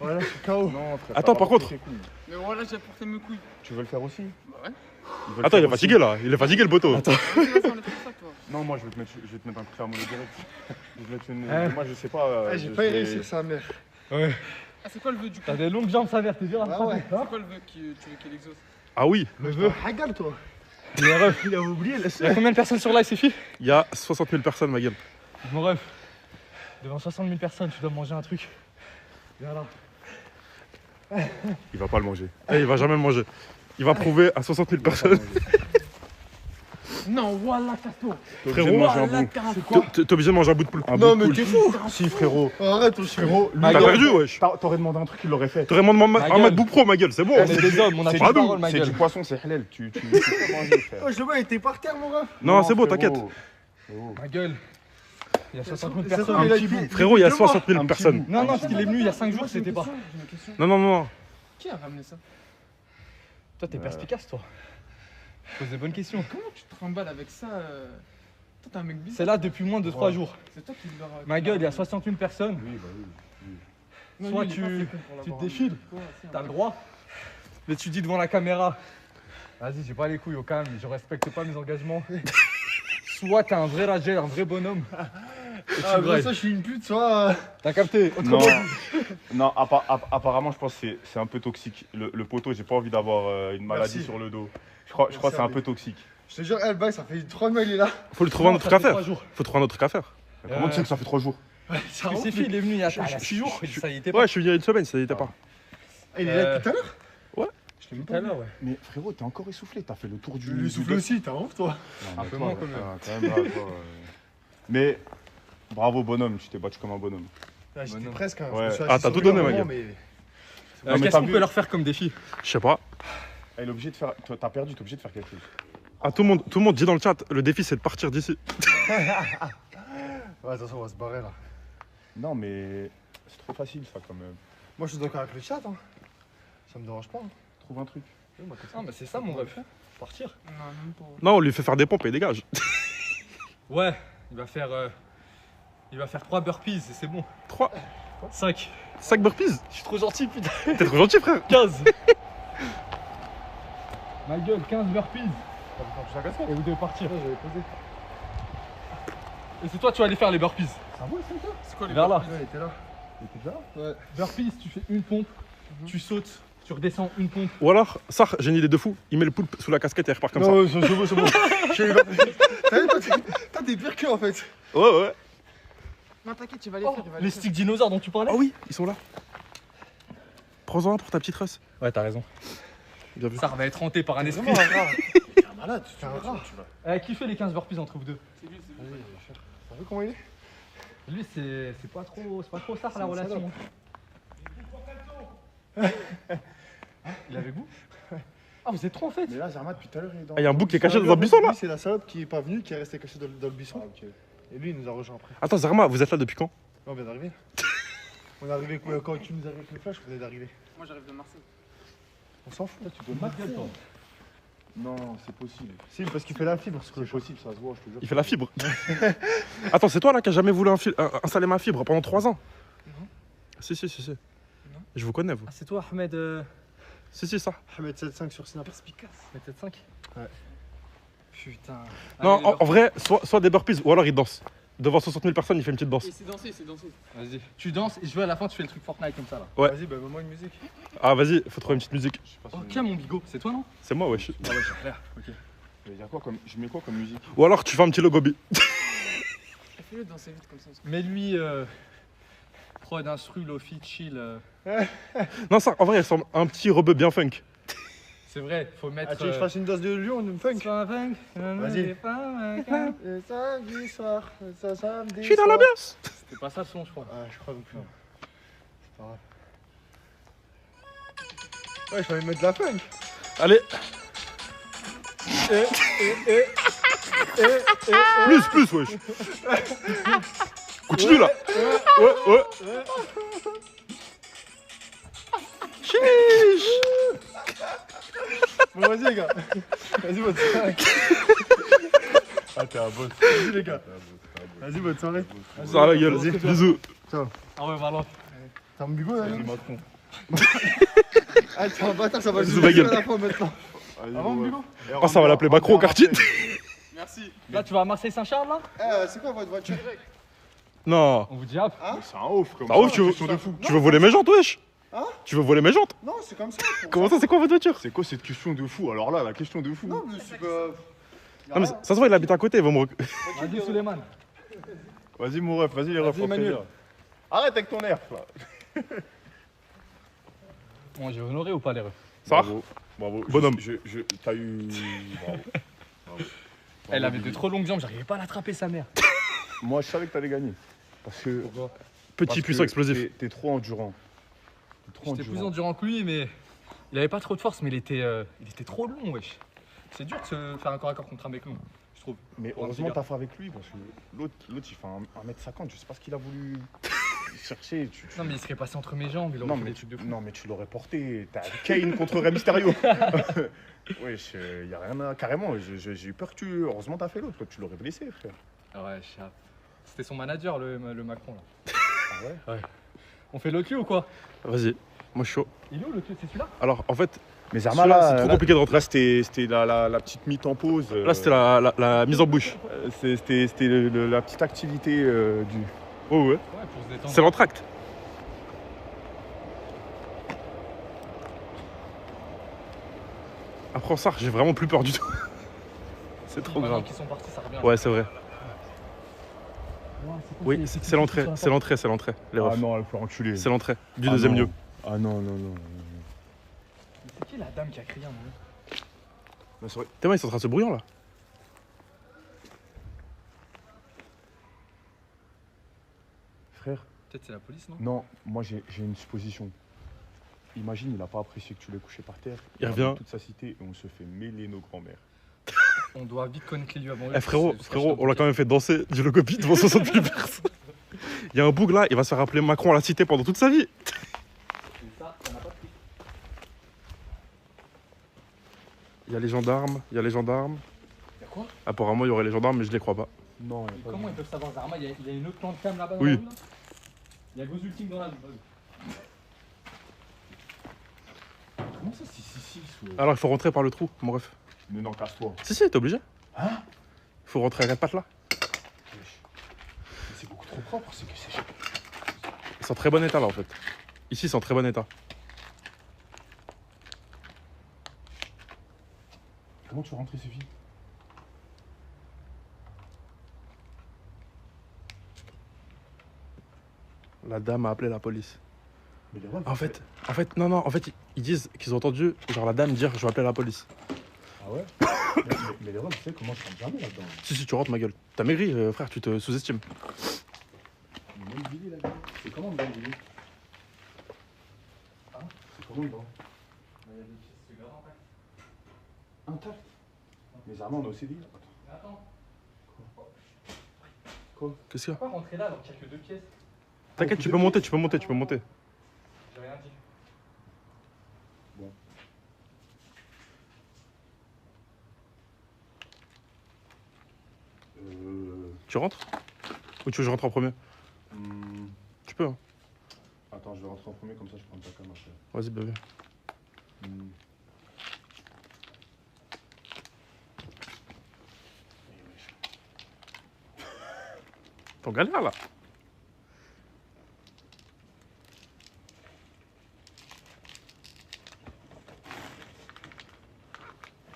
Voilà, je suis KO. Non, frère, Attends, t'as par pas contre. pris tes couilles. Mais voilà, j'ai apporté mes couilles. Tu veux le faire aussi? Bah ouais. Ils veulent Attends, il le est faire fatigué là. Il est fatigué le poteau. Vas-y, on est comme ça, toi. aussi. Non, moi je vais te mettre un coup de ferme direct. Je vais te mettre une. Eh. Moi je sais pas. J'ai je failli vais- réussir sa mère. Ah, c'est quoi le vœu du coup? T'as des longues jambes, sa mère, t'es dur à C'est quoi le vœu que tu veux qu'il exauce? Ah oui, Le vœu. Hagal, toi. Il a oublié, laisse. Il y a combien de personnes sur live, c'est filles? il y a 60 000 personnes ma gueule. Mon ref. Devant 60 000 personnes, tu dois manger un truc. Viens là. Il va pas le manger. Il va jamais le manger. Il va prouver à 60 000 personnes. Non, voilà, casse-toi. T'es obligé de manger un Voilà, bout. T'es obligé de manger un bout de poule. Un Non, bout de mais t'es poule. fou. Si, frérot. Arrête, ton frérot. T'as perdu wesh. T'aurais demandé un truc, il l'aurait fait. T'aurais demandé un gueule. MacBook Pro ma gueule, c'est bon. On est des hommes, on a C'est pas de du- parole, ma C'est gueule. du poisson, c'est halal. Tu peux manger, frère. Oh, je le vois, il était par terre, mon ref. Non, c'est bon, frérot. t'inquiète. Frérot. Ma gueule. Il y a 60 000 Ça, personnes. il a petit été- bout. Frérot, il y a 60 000 Un petit personnes. bout. Non, parce qu'il est venu il y a 5 jours, c'était pas. J'ai une question. Non. Qui a ramené ça? Toi, t'es perspicace, toi. Tu poses des bonnes questions. Comment tu te remballes avec ça? Toi, t'es un mec bizarre. C'est là depuis moins de 3 jours. C'est toi qui leur a. Ma gueule, il y a 60 000 personnes. Oui, bah oui. Non, soit lui, il est pas tu- fait con pour tu l'avoir te défiles. ramené. Ouais, si, T'as un le peu. droit. Mais tu dis devant la caméra. Vas-y, j'ai pas les couilles au calme, je respecte pas mes engagements. Soit t'es un vrai rageur, un vrai bonhomme. Et Ah, tu gros, brailles. ça, je suis une pute, soit. T'as capté? Non, non apparemment, je pense que c'est un peu toxique. Le poteau, j'ai pas envie d'avoir une maladie Merci. sur le dos. Je crois que c'est un peu toxique. Je te jure, elle baille, ça fait 3 mois, il est là. Faut lui trouver un Non, autre ça truc à fait faire. 3 jours. Faut trouver un autre truc à faire. Mais comment tu sais que ça fait 3 jours? Ça Parce que rentre, c'est fille, il est venu il y a 6 jours. Ça y était pas. Ouais, je suis venu il y a une semaine, ça n'était pas. Il est là depuis tout à l'heure. Ouais. Je t'ai même Tout à pas vu. l'heure, ouais. Mais frérot, t'es encore essoufflé, t'as fait le tour du. Lui du souffle dos. aussi, t'as honte, toi. Non, Un mais peu toi, moins, quand même. quand même là, toi, Mais bravo bonhomme, tu t'es battu comme un bonhomme. Ah, j'étais non. presque. Hein. Ouais. Je me suis Ah, assis t'as sur tout lui donné, un ma moment, gueule. mais- Non, mais Qu'est-ce t'as qu'on vu- peut leur faire comme défi? Je sais pas. Elle est obligée de faire. Toi, t'as perdu, t'es obligé de faire quelque chose. Ah, tout le monde dit dans le chat, le défi c'est de partir d'ici. Ouais, attention, on va se barrer là. Non, mais c'est trop facile ça quand même. Moi, je suis d'accord avec le chat. Hein. Ça me dérange pas. Hein. Trouve un truc. Ah, bah c'est ça mon rêve. Partir. Non, même pas. Non, on lui fait faire des pompes et il dégage. Ouais, il va faire 3 burpees et c'est bon. 3, 5. 5 burpees. Je suis trop gentil, putain. T'es trop gentil, frère. 15. Ma gueule, 15 burpees. Et vous devez partir. J'avais posé. Et c'est toi, tu vas aller faire les burpees. C'est quoi les Vers là. Ouais, il était là. Il était déjà là? Ouais. Burpees, tu fais une pompe, tu sautes, tu redescends une pompe. Ou alors, ça, j'ai une idée de fou. Il met le poulpe sous la casquette et il repart comme Non, c'est bon, c'est bon. T'as vu, toi, t'as des pires que en fait. ça. Ouais. Non, t'inquiète, il va les faire. Il va Les sticks dinosaures dont tu parlais. Ah oui, ils sont là. Prends-en un pour ta petite Russ. Ouais, t'as raison. Bien vu. Ça va être hanté par un esprit. Vraiment un rat. T'es un malade, tu fais un rat. Qui fait les 15 burpees entre vous deux? C'est lui, c'est lui. T'as vu comment il est? Lui, c'est pas trop ça la relation. Il est avec vous? Ah, vous êtes trop en fait. Mais là, Zerma, depuis tout à l'heure, il est dans. Ah, y a un bouc qui est caché dans un buisson, là. Lui, c'est la salope qui est pas venue, qui est restée cachée dans le buisson. Et lui, il nous a rejoint après. Attends, Zarma, vous êtes là depuis quand? On vient d'arriver. On est arrivé quand tu nous avais avec le flash, vous venez d'arriver. Moi, j'arrive de Marseille. On s'en fout. Tu dois Gueule, toi. Non, c'est possible. Si, parce qu'il fait la fibre, ce que C'est je possible, ça se voit, je te jure. Il fait la fibre. Attends, c'est toi là qui a jamais voulu installer ma fibre pendant 3 ans? Non. Si. Non. Je vous connais, vous. Ah, c'est toi, Ahmed. Si, ça. Ahmed 75 sur Snap. Perspicace. Ahmed 75. Ouais. Putain. Non, Allez, en vrai, soit des burpees ou alors il danse. Devant 60 000 personnes, il fait une petite danse. Et c'est dansé, c'est dansé. Vas-y. Tu danses et je veux à la fin, tu fais le truc Fortnite comme ça là. Ouais. Vas-y, bah, mets-moi une musique. Ah, vas-y, faut trouver une petite musique. Je sais pas si Ok, mon bigot. C'est toi, non? C'est moi, wesh. Ah ouais, j'ai clair. Ok. Je vais dire quoi comme. Je mets quoi comme musique? Ou alors tu fais un petit logo bi. Fais-le danser vite comme ça. Mais lui, prod, instru, lofi, chill. Non, ça, en vrai, il ressemble à un petit rebeu bien funk. C'est vrai, faut mettre. Ah, tu veux que je fasse une dose de Lyon, de funk? Vas-y. Le samedi soir, ça samedi. Je suis dans l'ambiance. C'était pas ça le son, je crois. Ah, je crois non plus. C'est pas grave. Ouais, je vais mettre de la funk. Allez, plus, wesh. Continue là. Ouais. Chiche. Bon, vas-y, les gars. Vas-y, bonne soirée. Ah, t'es un boss. Vas-y, les gars. Vas-y, bonne soirée. Ça va la gueule, bisous. Ah ouais, Valente. T'as mon bigot, là? Ah, t'es un bâtard, ça va Bisous, jouer ma gueule. à la fin maintenant. Avant mon bigot? Oh, ça va l'appeler Macron au quartier. Merci. Là, tu vas à Marseille-Saint-Charles, là? Eh, c'est quoi votre voiture? Non. On vous dit hop. C'est un ouf comme Bah ouf, tu veux voler mes jantes, wesh. Hein? Tu veux voler mes jantes? Non, c'est comme ça. Comment ça, c'est quoi votre voiture? C'est quoi cette question de fou? Alors là, la question de fou. Non, mais c'est pas. Non mais ça se voit, il habite à côté, il va me Vas-y, Suleiman. Vas-y, mon ref, vas-y, les refs. Emmanuel. Arrête avec ton nerf, là. Bon, j'ai honoré ou pas les refs? Ça va? Bravo. Bonhomme. T'as eu. Bravo. Elle avait de trop longues jambes, j'arrivais pas à l'attraper, sa mère. Moi, je savais que t'allais gagner. Parce que. Petit, puissant, explosif. T'es trop endurant. J'étais plus endurant que lui, mais il avait pas trop de force, mais il était trop long, wesh. C'est dur de se faire un corps à corps contre un mec long, je trouve. Mais Pour un heureusement, petit gars. t'as fait avec lui. Parce que l'autre, il fait 1m50. Je sais pas ce qu'il a voulu chercher. Non, mais il serait passé entre mes jambes, il aurait Non fait mais, des trucs de fou. non mais tu l'aurais porté, t'as Kane contre Rey Mysterio. Wesh, y a rien à... Carrément, j'ai eu peur que tu... Heureusement t'as fait l'autre, toi, tu l'aurais blessé frère. Ah ouais, chat. C'était son manager, le Macron, là. Ah ouais. On fait le cul ou quoi? Vas-y, moi je suis chaud. Il est où le cul? C'est celui-là? Alors en fait, Mais Zerma, là, c'est trop compliqué de rentrer. Là c'était la petite mythe en pause. là c'était la mise en bouche. C'était la petite activité du... Oh ouais. Ouais, pour se détendre. C'est l'entracte. Après ça, j'ai vraiment plus peur du tout. C'est trop Maintenant grave. qu'ils sont partis, ça revient. Ouais, c'est vrai. Oui, c'est l'entrée, c'est l'entrée, les Ah refs. non, elle peut enculer. C'est l'entrée du Ah deuxième non. lieu. Ah non. C'est qui la dame qui a crié un moment? T'es vrai, ils sont en train de se brouillant là. Frère, Peut-être c'est la police, non? non, moi j'ai une supposition. Imagine, il a pas apprécié que tu l'aies couché par terre. Il ramène revient. toute sa cité et on se fait mêler nos grands-mères. On doit vite connaître les lieux avant eux. Eh frérot, C'est- frérot, on l'a quand même fait danser du Locopie devant 60 000 personnes. Il y a un boug là, il va se faire appeler Macron à la cité pendant toute sa vie. Ça, on a pas pris. Il y a les gendarmes, Y'a quoi? Apparemment, il y aurait les gendarmes, mais je les crois pas. Non, il y a pas Comment ils peuvent savoir Zarma? Il y a une autre plante cam là-bas dans Oui. la rue, là. Il y a Gozulting dans la rue. Comment ça, si, Alors il faut rentrer par le trou, mon ref. Mais non, casse-toi. Si, t'es obligé. Hein? Il faut rentrer à 4 pattes là. Mais c'est beaucoup trop propre, c'est que c'est... Ils sont en très bon état là en fait. Ici, c'est en très bon état. Comment tu veux rentrer, Sophie? La dame a appelé la police. Mais les refs, En fait, non, ils disent qu'ils ont entendu, genre la dame dire je vais appeler la police. Ah ouais? mais les refs, tu sais comment je rentre jamais là-dedans. Si, tu rentres ma gueule. T'as maigri, frère, tu te sous-estimes. Mais même Billy, là-dedans. C'est comment dedans, Billy? Hein? C'est comment dedans? Il y a des pièces de garde intact. Intact? Mais Zarma, on a aussi dit. Mais attends, Qu'est-ce qu'il y a? pourquoi rentrer là alors qu'il y a que deux pièces? T'inquiète, tu peux monter. J'ai rien dit. Tu rentres? Ou tu veux que je rentre en premier? Tu peux, hein. Attends, je vais rentrer en premier, comme ça je prends ta cam après. Vas-y, bébé. T'es en galère là.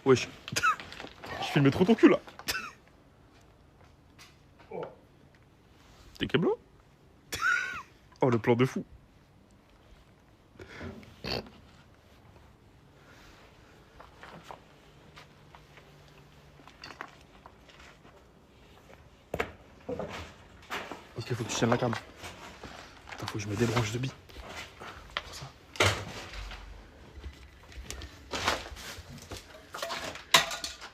Wesh. Je filmais trop ton cul là. T'es Keblo? Oh le plan de fou. Ok, faut que tu tiennes la cam. Attends, faut que je me débranche de billes. Pour ça.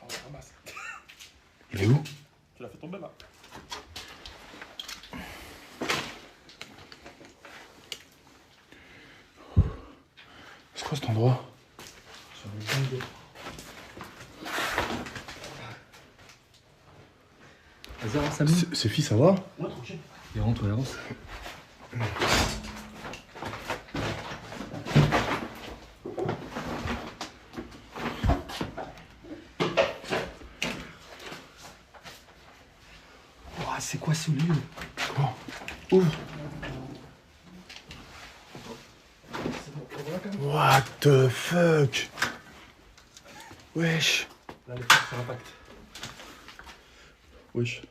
On ramasse. Il est où? Tu l'as fait tomber là. C'est quoi cet endroit? Vas-y, avance, Samy. Sophie, ça va? Ouais, tranquille. Et rentre, ouais, avance. Oh, c'est quoi ce lieu? Quoi? Ouvre. What the fuck? Wesh. Là, les portes sur l'impact. Wesh.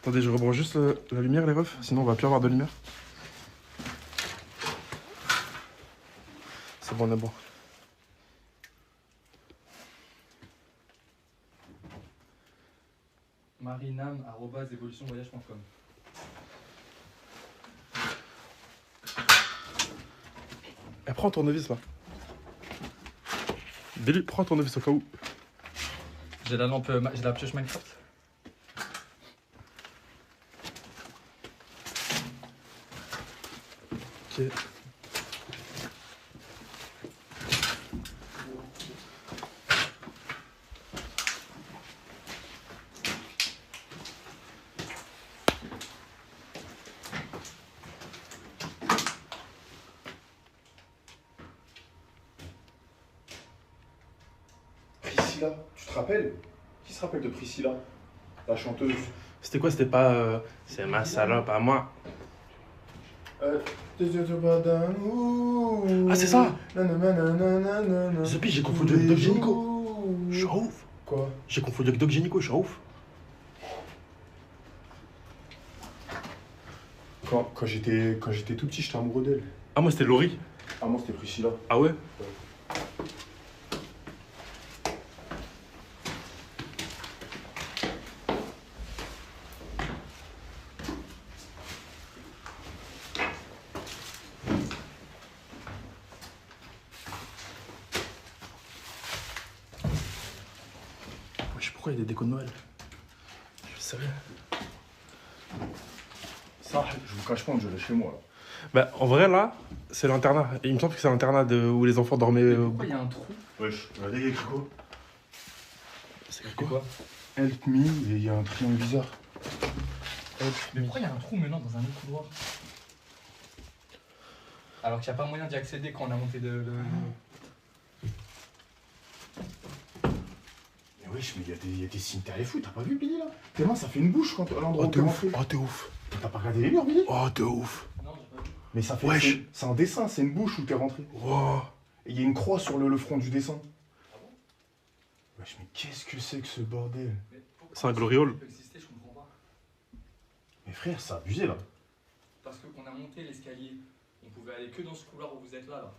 Attendez, je rebranche juste la lumière, les refs, sinon on va plus avoir de lumière. C'est bon, on est bon. marinam@evolutionvoyage.com. Eh, prends un tournevis là. Délu, prends un tournevis au cas où. J'ai la lampe, j'ai la pioche Minecraft. Ok. Priscilla, tu te rappelles? Qui se rappelle de Priscilla? La chanteuse. C'était quoi? C'était pas. C'est ma salope à moi. Ah, c'est ça! Zopi, j'ai confondu avec Doc Génico. Je suis un ouf. Quoi? J'ai confondu avec Doc Génico, je suis un ouf. Quand j'étais tout petit, j'étais amoureux d'elle. Ah, moi c'était Laurie. Ah, moi, c'était Priscilla. Ah ouais? Wesh, pourquoi il y a des décos de Noël? Je savais. Ça, je vous cache pas, je l'ai chez moi, là. Bah, en vrai, là, c'est l'internat. Et il me semble que c'est l'internat où les enfants dormaient. Pourquoi il y a un trou? Wesh, regardez, il y a écrit quoi? C'est écrit quoi? Help me, et il y a un triangle bizarre. Mais pourquoi il y a un trou maintenant dans un autre couloir? Alors qu'il n'y a pas moyen d'y accéder quand on a monté le... Mais wesh, mais il y a des signes et fou, t'as pas vu Billy là? Tes mains, ça fait une bouche quand à l'endroit Oh, où t'es t'es ouf. rentré. Oh, t'es ouf. T'as pas regardé les murs, Billy? Oh, t'es ouf. Non, j'ai pas vu. Mais ça fait. Wesh. C'est un dessin, c'est une bouche où t'es rentré. Wow. Et il y a une croix sur le front du dessin. Wesh, mais qu'est-ce que c'est que ce bordel? C'est un gloriole. Ça peut exister, je comprends pas. Mais frère, c'est abusé là. Parce qu'on a monté l'escalier, on pouvait aller que dans ce couloir où vous êtes là.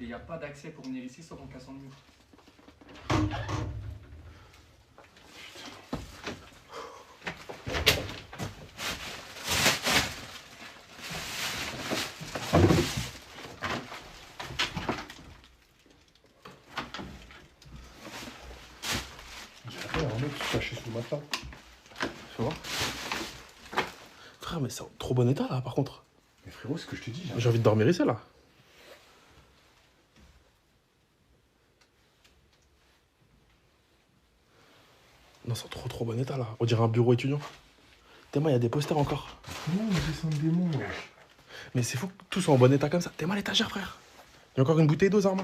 Et il n'y a pas d'accès pour venir ici sauf en cassant le mur. J'ai un mec caché sous le matelas. Fais voir. Frère, mais c'est en trop bon état là, par contre. Mais frérot, c'est ce que je te dis. J'ai envie de dormir ici là. Non, c'est en trop bon état là. On dirait un bureau étudiant. Tellement il y a des posters encore. Non, mais dessin de démon, wesh. Mais c'est fou que tout soit en bon état comme ça. T'es mal l'étagère, frère. Il y a encore une bouteille d'eau, Zarma.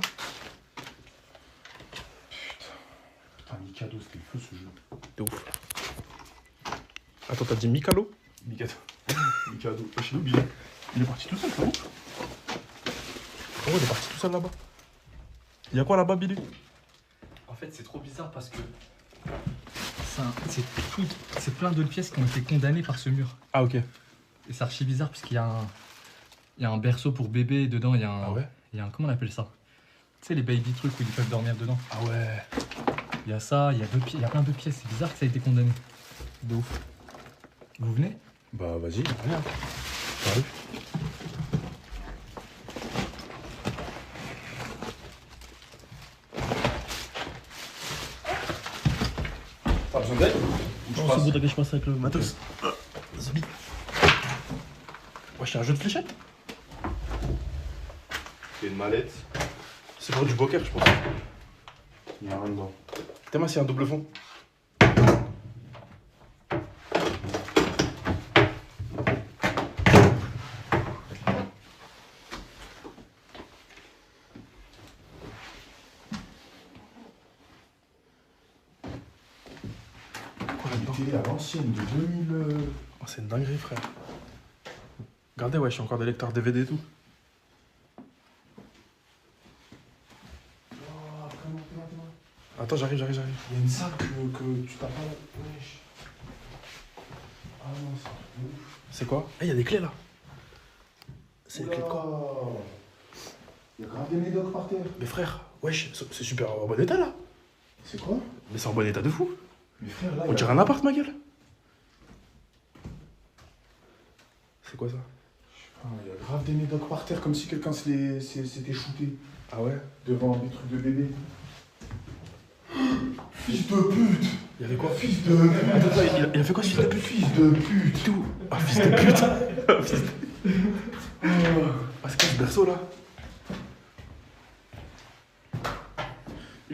Putain, Mikado, c'était le feu ce jeu. T'es ouf. Attends, t'as dit Mikalo? Mikado. Mikado. Wesh, il est oublié. Il est parti tout seul, c'est ouf. Oh, il est parti tout seul là-bas. Il y a quoi là-bas, Billy? En fait, c'est trop bizarre parce que c'est plein d'autres pièces qui ont été condamnées par ce mur. Ah, ok. Et c'est archi bizarre parce qu'il y a un berceau pour bébé et dedans il y a un, Ah ouais? il y a un, comment on appelle ça? Tu sais les baby trucs où ils peuvent dormir dedans. Ah ouais. Il y a ça, il y a plein de pièces. C'est bizarre que ça ait été condamné. De ouf. Vous venez? Bah vas-y, rien. J'arrive. T'as besoin d'aide? Non, c'est bon, t'inquiète, je passe avec le matos. Zbi. Ouais, c'est un jeu de fléchettes. C'est une mallette. C'est pour du poker, je pense. Il y a rien dedans. T'es moi, c'est un double fond. Quoi là-dedans? Une télé à l'ancienne de 2000. Oh, c'est une dinguerie, frère. Regardez, ouais, j'ai encore des lecteurs DVD et tout. Attends, j'arrive. Il y a une salle que tu t'as pas. Wesh. Ah non, c'est un truc de ouf. C'est quoi? Eh, il y a des clés là. C'est des clés de quoi? Oula. Il y a grave des médocs par terre. Mais frère, wesh, c'est super en bon état là. C'est quoi? Mais c'est en bon état de fou. Mais frère, là. On dirait un appart, ma gueule. C'est quoi ça? Il y a grave des médocs par terre comme si quelqu'un s'était shooté Ah ouais? devant des trucs de bébé. Fils de pute! Il y avait quoi? Fils de merde! Attends, il a fait quoi ce fils de pute? Fils de pute! Tout. Ah, fils de pute. Ah, fils de... Ah, c'est quoi ce berceau là?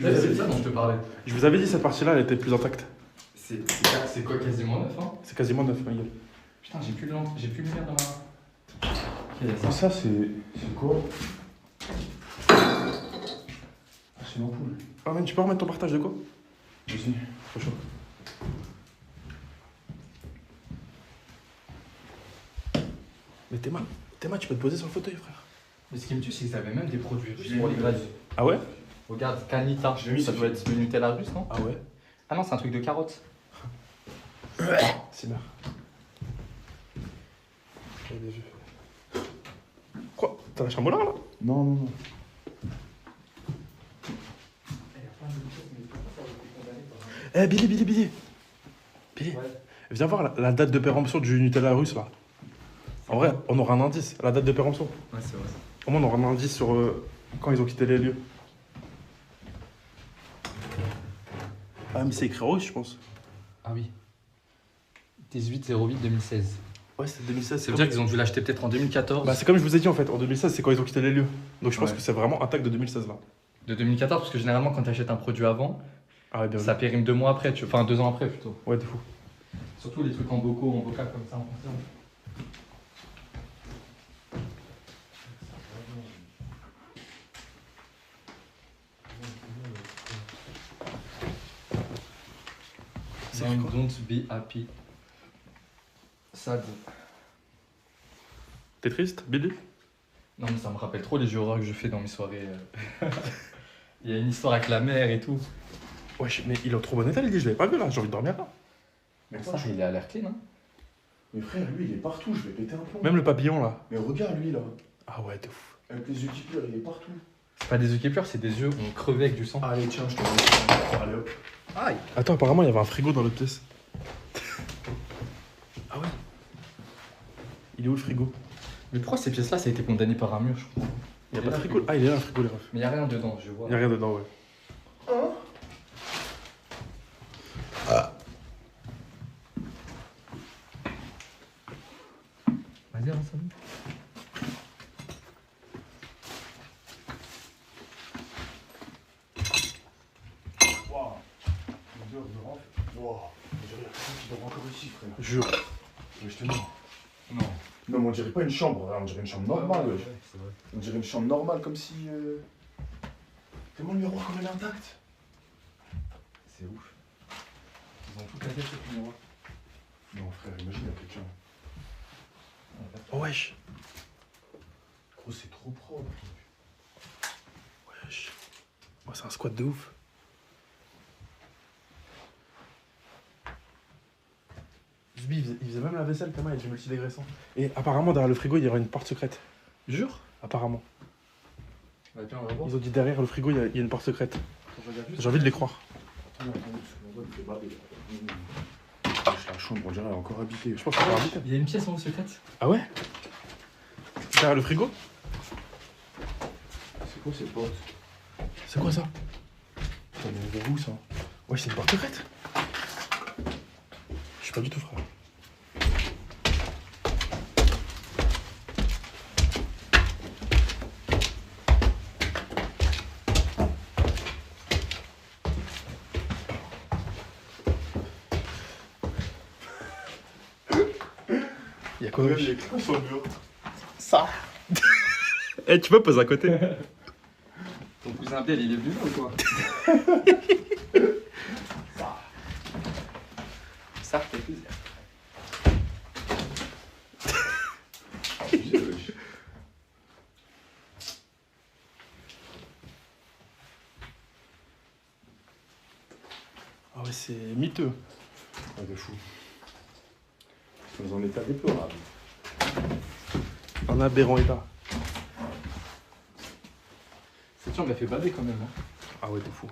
C'est ça dont je te parlais. Je vous avais dit cette partie là, elle était plus intacte. C'est quoi, quasiment neuf, hein? C'est quasiment neuf, ma gueule. Putain, j'ai plus de lumière dans ma. Ça, c'est quoi? Ah, c'est l'ampoule. Ah, man, tu peux remettre ton partage de quoi? Vas-y. Trop chaud. Mais Théma, tu peux te poser sur le fauteuil, frère. Mais ce qui me tue, c'est qu'ils avaient même des produits russes pour les graisses. Ah ouais? Regarde, Canita. Je l'ai mis, Ça c'est doit fait. être le Nutella russe, non? Ah ouais? Ah non, c'est un truc de carottes. C'est bien. J'avais vu. Quoi? T'as lâché un molar là? Non. Eh, Billy. Billy, Ouais. viens voir la date de péremption du Nutella russe là. En vrai, on aura un indice, la date de péremption. Ouais, c'est vrai. Au moins, on aura un indice sur quand ils ont quitté les lieux. Ah, mais c'est écrit en russe, je pense. Ah oui. 18-08-2016. Ouais, c'est 2016. Ça veut dire qu'ils ont dû l'acheter peut-être en 2014. Bah, c'est comme je vous ai dit en fait, en 2016, c'est quand ils ont quitté les lieux. Donc je pense Ouais. que c'est vraiment intact de 2016 là. De 2014, parce que généralement, quand tu achètes un produit avant, Ah ouais, bien ça périme 2 mois après, enfin 2 ans après plutôt. vu. Ouais, de fou. Surtout les trucs en bocaux, en bocal comme ça, en conserve. C'est écrit quoi? Don't be happy. Sad. T'es triste, Billy? Non, mais ça me rappelle trop les jeux horreurs que je fais dans mes soirées. Il y a une histoire avec la mère et tout. Wesh, mais il est en trop bon état, il dit, je l'avais pas vu là, j'ai envie de dormir là. Mais Ça, il est à l'air clean, hein. Mais frère, lui, il est partout, je vais péter un plomb. Même le papillon là. Mais regarde lui là, Ah ouais, de fou. avec les yeux qui pleurent, il est partout. C'est pas des yeux qui pleurent, c'est des yeux où on crevait avec du sang. Allez, tiens, je te donne. Allez hop. Aïe. Attends, apparemment, il y avait un frigo dans l'autre pièce. Ah ouais? Il est où le frigo? Mais pourquoi ces pièces-là, ça a été condamné par un mur, je crois. Il y a pas de frigo. Ah, il est là le frigo, les refs. Mais il y a rien dedans, je vois. Il y a rien dedans, ouais. Vas-y, avance, salut. Waouh. L'odeur de renf. Waouh. On dirait quelqu'un qui dort encore ici, frère. Jure. Mais je te dis. Non. Non, mais on dirait pas une chambre, on dirait une chambre normale. wesh. c'est vrai. On dirait une chambre normale, comme si. Tellement le miroir comme elle est intacte. C'est ouf. Ils ont tout cassé ce miroir. Non, frère, imagine, il y a quelqu'un. Oh wesh. Gros, c'est trop propre. Wesh. Oh, c'est un squat de ouf. Zubi, il faisait même la vaisselle, tellement il y a du multidégraissant. Et apparemment, derrière le frigo, il y aura une porte secrète. Jure? Apparemment. Bah, tiens, on va voir. Ils ont dit derrière le frigo, il y a une porte secrète. J'ai envie de les croire. La chambre, on dirait, elle est encore habitée. Je pense qu'on va habiter. Il y a une pièce en haut secrète. Ah ouais? Derrière le frigo? C'est quoi cette porte? C'est quoi ça? Ça mène vers où ça? Ouais, c'est une porte secrète. Je suis pas du tout frère. Y'a quoi? Il y a quoi sur le mur? Ça. Eh, tu peux poser à côté? Ton cousin Abdel, il est venu là ou quoi? Ça fait plaisir. Ah ouais, c'est miteux. Ah, de fou. Dans un état déplorable. Un aberrant état. Cette chambre, elle fait bader quand même. Hein. Ah ouais, de fou.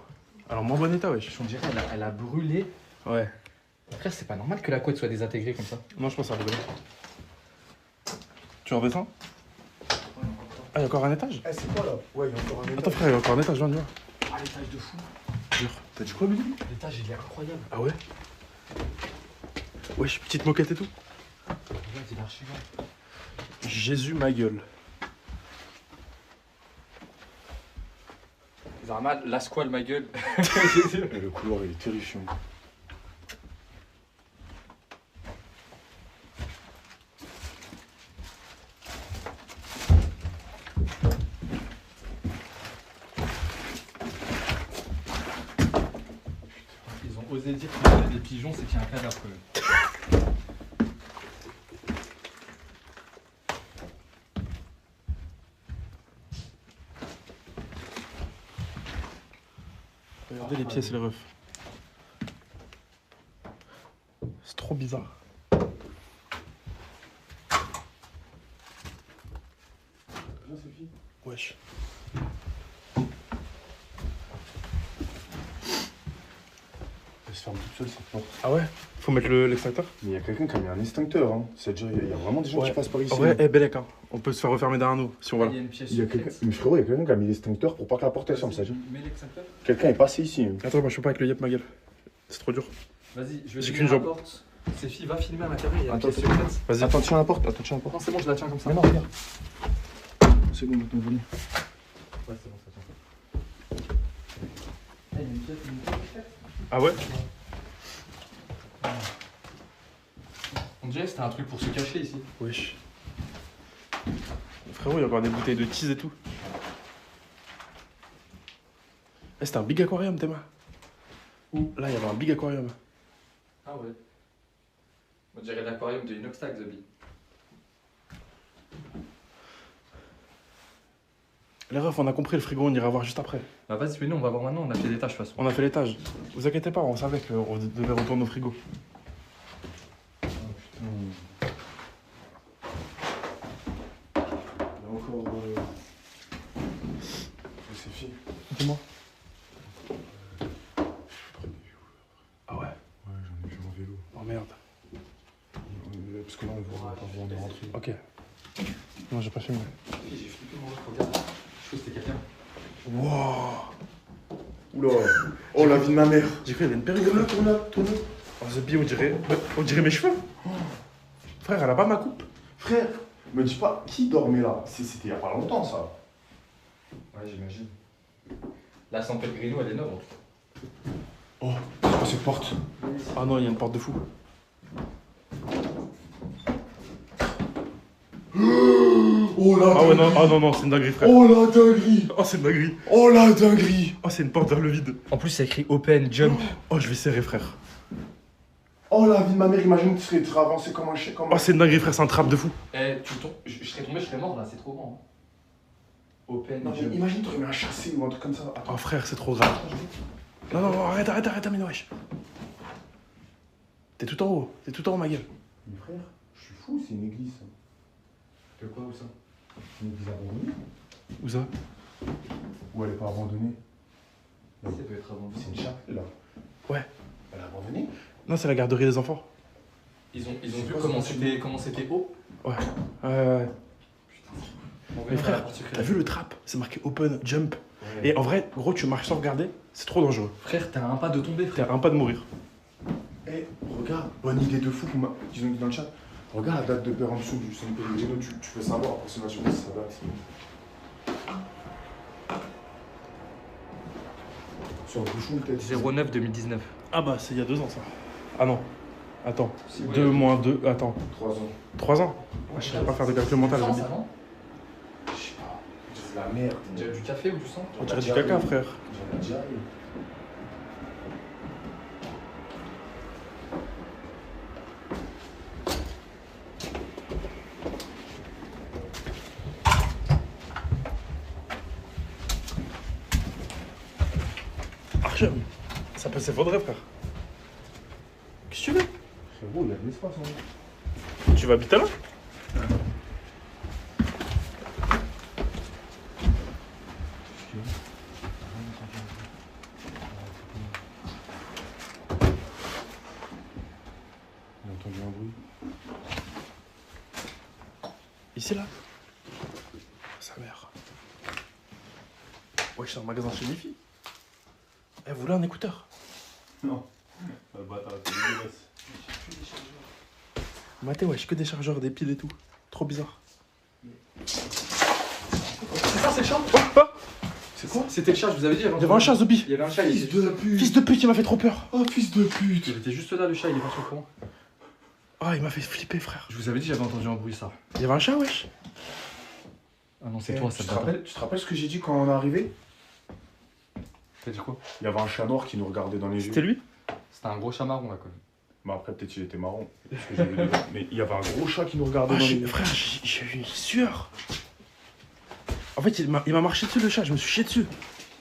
Alors, moins bon état, wesh. On dirait elle a brûlé. Ouais. Frère, c'est pas normal que la couette soit désintégrée comme ça. Non, je pense que ça va brûler. Tu redescends? Ah, y'a encore un étage? Eh, c'est quoi là? Ouais, il y a encore un étage. Attends, frère, y'a encore un étage, viens de voir. Ah, l'étage de fou. Jure. T'as dit quoi, Billy? L'étage, il est incroyable. Ah ouais? Wesh, petite moquette et tout. Regarde, il est archi grand. Jésus, ma gueule. Zarma, la squale, ma gueule. Et le couloir, il est terrifiant. Ils ont osé dire qu'il y avait des pigeons, c'est qu'il y a un cadavre quand même. Regardez les pièces, les refs. C'est trop bizarre. Wesh. Elle se ferme toute seule cette porte. Ah ouais? Faut mettre l'extincteur? Mais il y a quelqu'un qui a mis un extincteur. Hein. C'est-à-dire, il y a vraiment des gens qui passent par ici. Ouais, Bellec, hein. On peut se faire refermer derrière nous, si on va là. Il y a une pièce Il y a secrète. quelqu'un... Mais frérot, il y a quelqu'un qui a mis l'extincteur pour pas que la porte elle ferme. C'est-à-dire, Mets l'extincteur. quelqu'un est passé ici. Hein. Attends, moi je peux pas avec le yep, ma gueule. C'est trop dur. Vas-y, je vais J'ai ouvrir qu'une la jambe. porte. Séphie, va filmer à l'intérieur, il y a une Attends, pièce c'est bon. secrète. Vas-y. Attends, tiens la porte. Attends, tiens la porte. Non, c'est bon, je la tiens comme ça. Mais non, regarde. C'est bon, maintenant, venez. Ouais, c'est bon, ça tient. Il y a une pièce secrète. Ah ouais? On dirait que c'était un truc pour se cacher ici. Wesh. Frérot, il y a encore des bouteilles de tease et tout. Eh, c'était un big aquarium, Théma. Où? Là, il y avait un big aquarium. Ah ouais. On dirait l'aquarium de Inoxtag, The Bee. Les refs, on a compris le frigo, on ira voir juste après. Bah vas-y, mais nous on va voir maintenant, on a fait des tâches de toute façon. On a fait l'étage. Vous inquiétez pas, on savait qu'on devait retourner au frigo. Oh putain. Il y a encore. C'est fini. Dis-moi. Ah ouais? Ouais, j'en ai vu en vélo. Oh merde. Parce que là, on voit pas où on est rentré. Ok. Non, j'ai pas filmé. J'ai flippé mon ref, regarde. Je crois que c'était quelqu'un. Wow. Oula. Oh, la vie de ma mère. J'ai cru qu'il y avait une perruque. Tourne. Oh, The Bee, on dirait mes cheveux. Frère, elle a pas ma coupe. Frère, me dis pas qui dormait là. C'était il y a pas longtemps ça. Ouais, j'imagine. La San Pellegrino, elle est neuve. Oh, c'est quoi cette porte? Ah non, il y a une porte de fou. Oh la Ah ouais, dinguerie. non, c'est une dinguerie, frère. Oh la dinguerie. Oh, c'est une dinguerie. Oh la dinguerie. Oh, c'est une porte vers le vide. En plus, c'est écrit Open, Jump. Oh, je vais serrer, frère. Oh la vie de ma mère, imagine que tu serais avancé comme un chien. Oh, c'est une dinguerie, frère, c'est un trap de fou. Eh, tu tombes. Je serais tombé, je serais mort là, c'est trop grand. Hein. Open, Non mais Jump. imagine t'aurais mis un chassé ou un truc comme ça. Oh, frère, c'est trop grave. Non, non, arrête, Amine, wesh. T'es tout en haut, ma gueule. Mais frère, je suis fou, c'est une église ça. De quoi ou ça? C'est une église abandonnée. Où ça? Ou elle est pas abandonnée. Ça doit être avant. C'est une chapelle là. Ouais. Elle a abandonné. Non, c'est la garderie des enfants. Ils ont vu quoi, comment c'était haut. Ouais. On Mais frère, t'as vu le trap? C'est marqué open, jump. Et en vrai, gros, tu marches sans regarder, c'est trop dangereux. Frère, t'as un pas de tomber, T'es frère. à un pas de mourir. Eh, regarde, bonne idée de fou qu'ils ont dit dans le chat. Regarde la date de péremption du San Pellegrino, tu peux savoir approximativement si ça date. Sur le bouchon, peut-être. 09 2019. Ah bah, c'est il y a 2 ans, ça. Ah non. Attends. Si, 2 ouais. moins 2, attends. 3 ans. 3 ans? Ouais, je sais pas faire de calcul mental, j'oublie. Je sais pas. C'est de la merde. Du café ou du sang? On dirait du caca, frère. J'en ai déjà eu. Archem. Ça peut s'effondrer, frère. Qu'est-ce que tu veux? Frérot, il y a de l'espace en vrai. Tu vas habiter là? J'ai entendu un bruit. Ici, là? Sa mère. Ouais, c'est un magasin chez Mifi. Eh, vous voulez un écouteur? Non. Le bâtard, c'est dégueulasse. Maté, wesh, que des chargeurs, des piles et tout. Trop bizarre. C'est ça, c'est le chat? C'est quoi? C'était le chat, je vous avais dit. Il y avait un chat, Zobi. Il y avait un chat. Fils de pute. Fils de pute, il m'a fait trop peur. Oh, fils de pute. Il était juste là, le chat, il est pas sur le courant. Ah, il m'a fait flipper, frère. Je vous avais dit, j'avais entendu un bruit, ça. Il y avait un chat, wesh. Ah non, c'est Eh, toi, tu ça te rappelles, tu te rappelles ce que j'ai dit quand on est arrivé? T'as dit quoi? Il y avait un chat noir qui nous regardait dans les yeux. C'était lui? C'était un gros chat marron, là, quand même. Mais après, peut-être qu'il était marrant. Parce que j'ai vu dedans. Mais il y avait un gros chat qui nous regardait Ah, dans les yeux. frère, j'ai eu une sueur. En fait, il m'a marché dessus, le chat, je me suis chié dessus.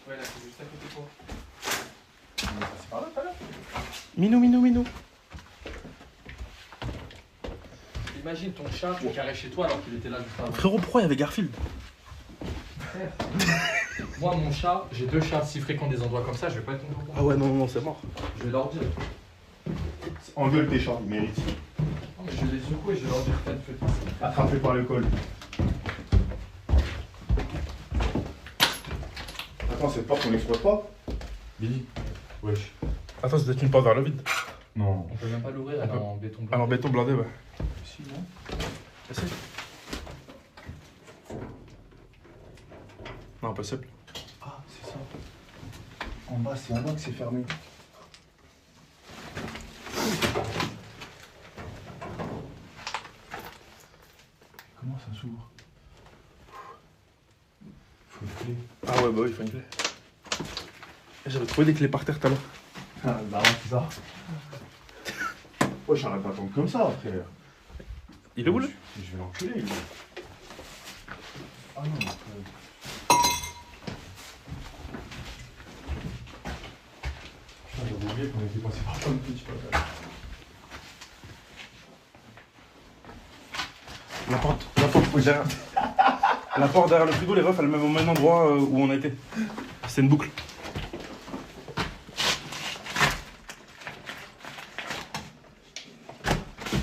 Ouais, là, c'est juste à côté de toi. C'est par là, tout à l'heure. Minou, minou, minou. Imagine ton chat, tu le carrais chez toi alors qu'il était là juste avant. Frérot, pourquoi il y avait Garfield? Moi, mon chat, j'ai 2 chats. S'ils fréquentent des endroits comme ça, je vais pas être content. Ah ouais, non, non, c'est mort. Je vais leur dire. Engueule tes chats, ils méritent. Non, mais je vais les secouer, je vais leur dire faites. Attrapé par le col. Attends, cette porte, on l'exploite pas? Billy. Wesh. Attends, ça doit être une porte vers le vide. Non. On peut même pas l'ouvrir, elle est en béton blanc. Alors, béton blindé, ouais. Si, non. Essaye. Non, impossible. Ah, c'est ça. En bas, c'est en bas que c'est fermé. Comment ça s'ouvre? Faut une clé. Ah ouais, bah oui, il faut une clé. J'avais trouvé des clés par terre tout à l'heure. Ah, bah ouais, c'est ça. Ouais, j'arrête d'attendre comme ça, frère. Il est où, là? Je vais l'enculer, lui. Ah non, frère. Putain, j'avais oublié qu'on était passé par plein de petits patates. La porte derrière. La porte derrière le frigo, les refs, elle est même au même endroit où on a été. C'est une boucle.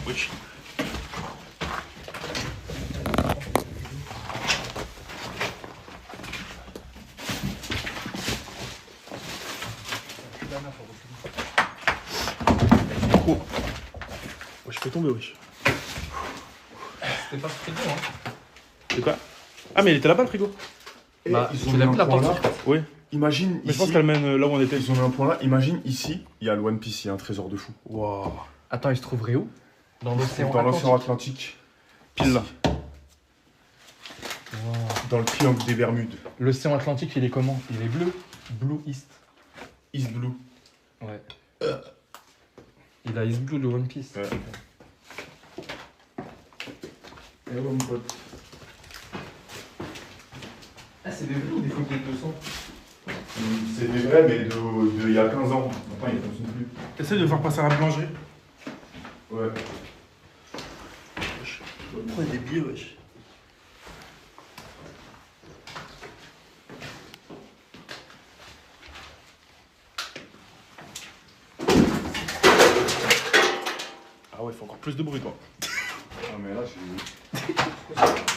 Oui. Oh. Ouais, je peux tomber, wesh. C'était pas ce frigo, hein. C'est quoi? Ah, mais il était là-bas, le frigo. Et Bah, ils tu ont mis l'as un mis la point porte là. Oui. Imagine Mais je pense ici. qu'elle mène là où on était. Ils ont mis un point là. Imagine ici, il y a le One Piece, il y a un trésor de fou. Waouh. Attends, il se trouverait où? Dans l'océan Dans l'océan Atlantique. Atlantique. Pile là. Dans le triangle des Bermudes. L'océan Atlantique, il est comment? Il est bleu? Blue East. East Blue. Ouais. Il a East Blue, le One Piece. Ouais. Eh ouais, mon pote. Ah, c'est des vrais ou des photos de sang? C'est des vrais, mais de il y a 15 ans. Maintenant, ils ne fonctionnent plus. Essaye de faire passer à la boulangerie. Ouais. Prenez des billets, wesh. ouais, faut encore plus de bruit, toi. Ah, mais là, j'ai.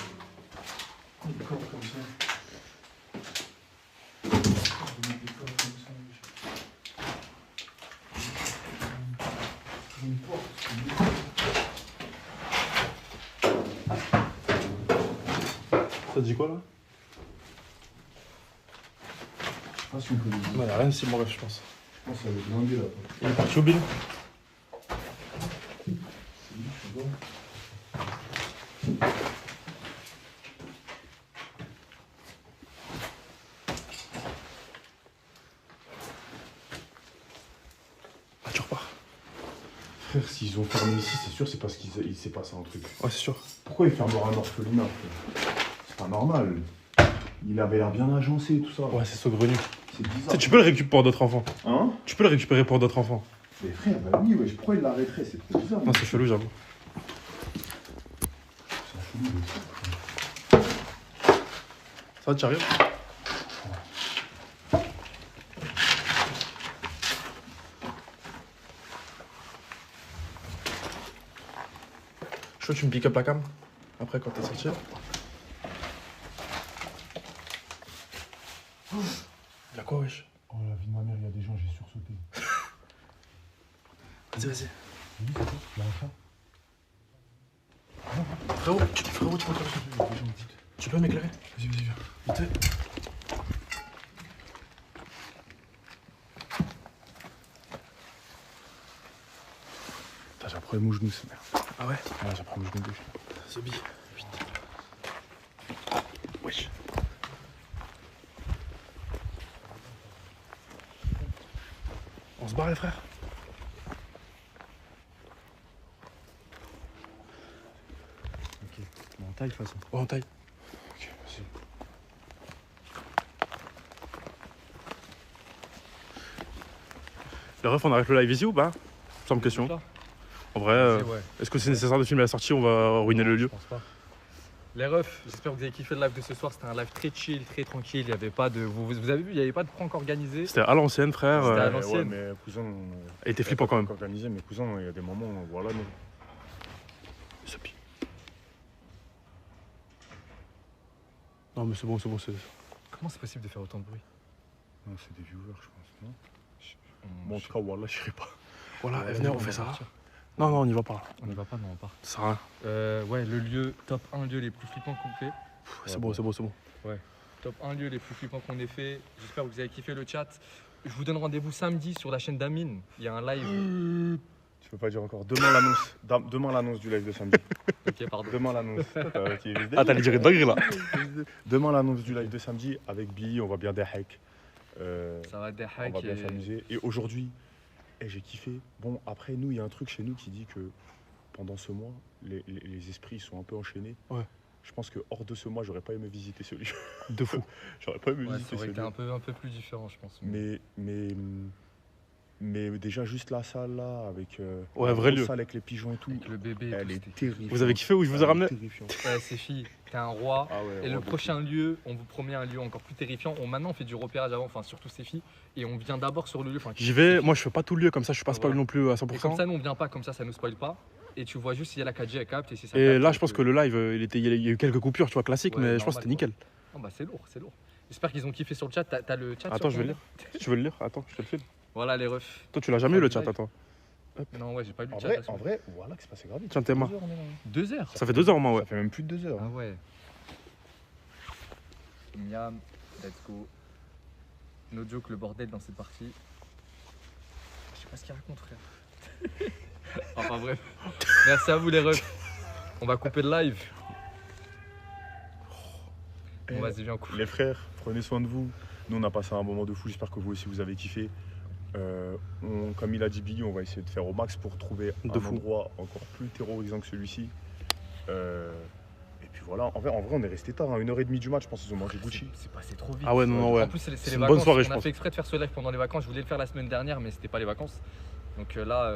Ça te dit quoi, là? Ah, si on peut le dire. Non, y'a rien, c'est mon rêve, je pense. Je pense que ça va être blindé là. Il est parti au Bill. Ah, tu repars. Frère, s'ils ont fermé ici, c'est sûr, c'est parce qu'il s'est passé un truc. Ouais, c'est sûr. Pourquoi ils fermeraient un orphelinat, frère? C'est pas normal. Il avait l'air bien agencé et tout ça. Ouais, c'est saugrenu. C'est Tu bizarre. sais, tu peux le récupérer pour d'autres enfants. Hein? Tu peux le récupérer pour d'autres enfants. Mais frère, bah oui, wesh, pourquoi il l'arrêterait? C'est trop bizarre. Non, c'est chelou, j'avoue. C'est chelou, wesh. Ça va, tu arrives? Je veux que tu me pick up la cam après quand t'es sorti. Y'a quoi, wesh? Oh la vie de ma mère, il y a des gens, j'ai sursauté. Vas-y, vas-y. Oui, c'est quoi? Il y a un chat. Frérot, tu peux m'éclairer? Tu peux m'éclairer? Vas-y, viens. Vite fait. Putain, j'ai un problème au genou, cette merde. Ah ouais? Ah, j'ai un problème au genou gauche. Zombie, vite. Wesh. On se barre les frères? Ok. Bon, en taille, de toute façon. Ouais, on taille. Ok, vas-y. Le ref, on arrête le live ici ou pas? Simple question. Là. En vrai, Ouais. est-ce que c'est nécessaire de filmer la sortie? On va ruiner le Je lieu. pense pas. Les refs, j'espère que vous avez kiffé le live de ce soir. C'était un live très chill, très tranquille. Il n'y avait pas de. Vous avez vu, il n'y avait pas de prank organisé. C'était à l'ancienne, frère. C'était à Ouais, l'ancienne. mais cousin. Et t'es flippant quand même. Organisé, mais cousin, il y a des moments, voilà, non. Zombie. Non, mais c'est bon, c'est bon. Comment c'est possible de faire autant de bruit? Non, c'est des viewers, je pense, non? On- Bon, en tout cas, voilà, j'irai pas. Voilà, Ouais, venez, on va fait ça. partir. Non, non, on y va pas. On n'y va pas, non, on part. Ça sert à rien. Ouais, le lieu, top 1 lieu les plus flippants qu'on fait. C'est bon, c'est bon, c'est bon. Top 1 lieu les plus flippants qu'on ait fait. J'espère que vous avez kiffé le chat. Je vous donne rendez-vous samedi sur la chaîne d'Amine. Il y a un live. Tu peux pas dire encore. Demain l'annonce. Demain l'annonce du live de samedi. Ok, pardon. Demain l'annonce. Ah, t'allais dire une dinguerie là. Demain l'annonce du live de samedi avec Billy, on va bien des hacks. Ça va être des On hacks va bien et... s'amuser. Et aujourd'hui, j'ai kiffé. Bon, après, nous, il y a un truc chez nous qui dit que pendant ce mois, les esprits sont un peu enchaînés. Ouais. Je pense que hors de ce mois, j'aurais pas aimé visiter ce lieu. De fou. J'aurais pas aimé Ouais, ça visiter aurait ce été lieu. un peu plus différent, je pense. Mais déjà, juste la salle là, avec Ouais, la vrai grosse lieu. salle avec les pigeons et tout, Avec le bébé et elle tout, est c'était- terrifiante. Vous avez kiffé où je vous ai ramené? Terrifiante. Ouais, c'est filles, t'es un roi. Ah ouais, Et le ouais, prochain lieu, on vous promet un lieu encore plus terrifiant. Maintenant, on fait du repérage avant, enfin surtout ces filles. Et on vient d'abord sur le lieu. Enfin, J'y vais, moi je fais pas tout le lieu comme ça, je suis pas Ah, spoil voilà. non plus à Et comme 100%. ça, nous on vient pas, comme ça nous spoil pas. Et tu vois juste si y a la 4G, elle capte. Et si ça Et capte, là, je pense que le live, il y a eu quelques coupures, tu vois, classiques, Ouais, mais je pense que normal, c'était nickel. Oh, bah c'est lourd, c'est lourd. J'espère qu'ils ont kiffé sur le chat. T'as le chat Attends, sur je vais ton- le lire. Tu veux le lire? Attends, je te le file. Voilà les refs. Toi, tu l'as jamais eu le Live. chat, attends. Non, ouais, j'ai pas lu En le chat. vrai, là, en vrai, voilà que c'est passé grave vite. Tiens, tes mains. 2 heures. Ça fait 2 heures au moins, ouais. Ça fait même plus de 2 heures. Ah ouais. Miam, let's go. No joke, le bordel dans cette partie. Je sais pas ce qu'il raconte, frère. Enfin bref. Merci à vous les refs. On va couper le live. Bon, vas-y, viens, on coupe. Les frères, prenez soin de vous. Nous, on a passé un moment de fou. J'espère que vous aussi, vous avez kiffé. Comme il a dit Billy, on va essayer de faire au max pour trouver De un fou. endroit encore plus terrorisant que celui-ci. Et puis voilà, en vrai, on est resté tard. 1h30 du match, je pense qu'ils ont mangé Gucci. C'est passé trop vite. Ah ouais, non, non, ouais. En plus, c'est C'est les une vacances. bonne soirée, je on a pense. fait exprès de faire ce live pendant les vacances. Je voulais le faire la semaine dernière, mais c'était pas les vacances. Donc là,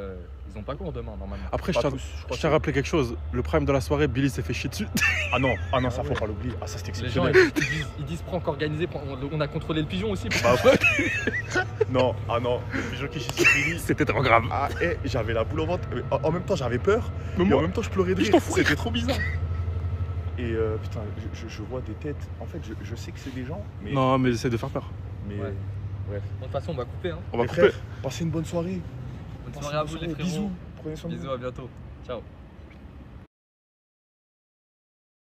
ils ont pas cours demain normalement. Après, Pas je tous, je crois tiens à rappeler quelque chose. Le prime de la soirée, Billy s'est fait chier dessus. Ah non, ça faut pas l'oublier. Ah ça c'était Les gens exceptionnel. ils disent prank organisé, on a contrôlé le pigeon aussi. Bah ouais. Non, le pigeon qui chie sur Billy. C'était trop grave. Ah, j'avais la boule au ventre. En même temps, j'avais peur. Mais Et moi- en même temps, je pleurais de Je rire. t'en fous. C'était trop bizarre. Et putain, je vois des têtes. En fait, je sais que c'est des gens. Mais, Non, mais essaie de faire peur. mais Ouais. bref. Bon, de toute façon, on va couper. Hein. On va Les couper. frères, passez une bonne soirée. Bonne Passez soirée à une vous bonne les soirée. frérots. Bisous. Prenez soin de vous. Bisous, à bientôt. Ciao.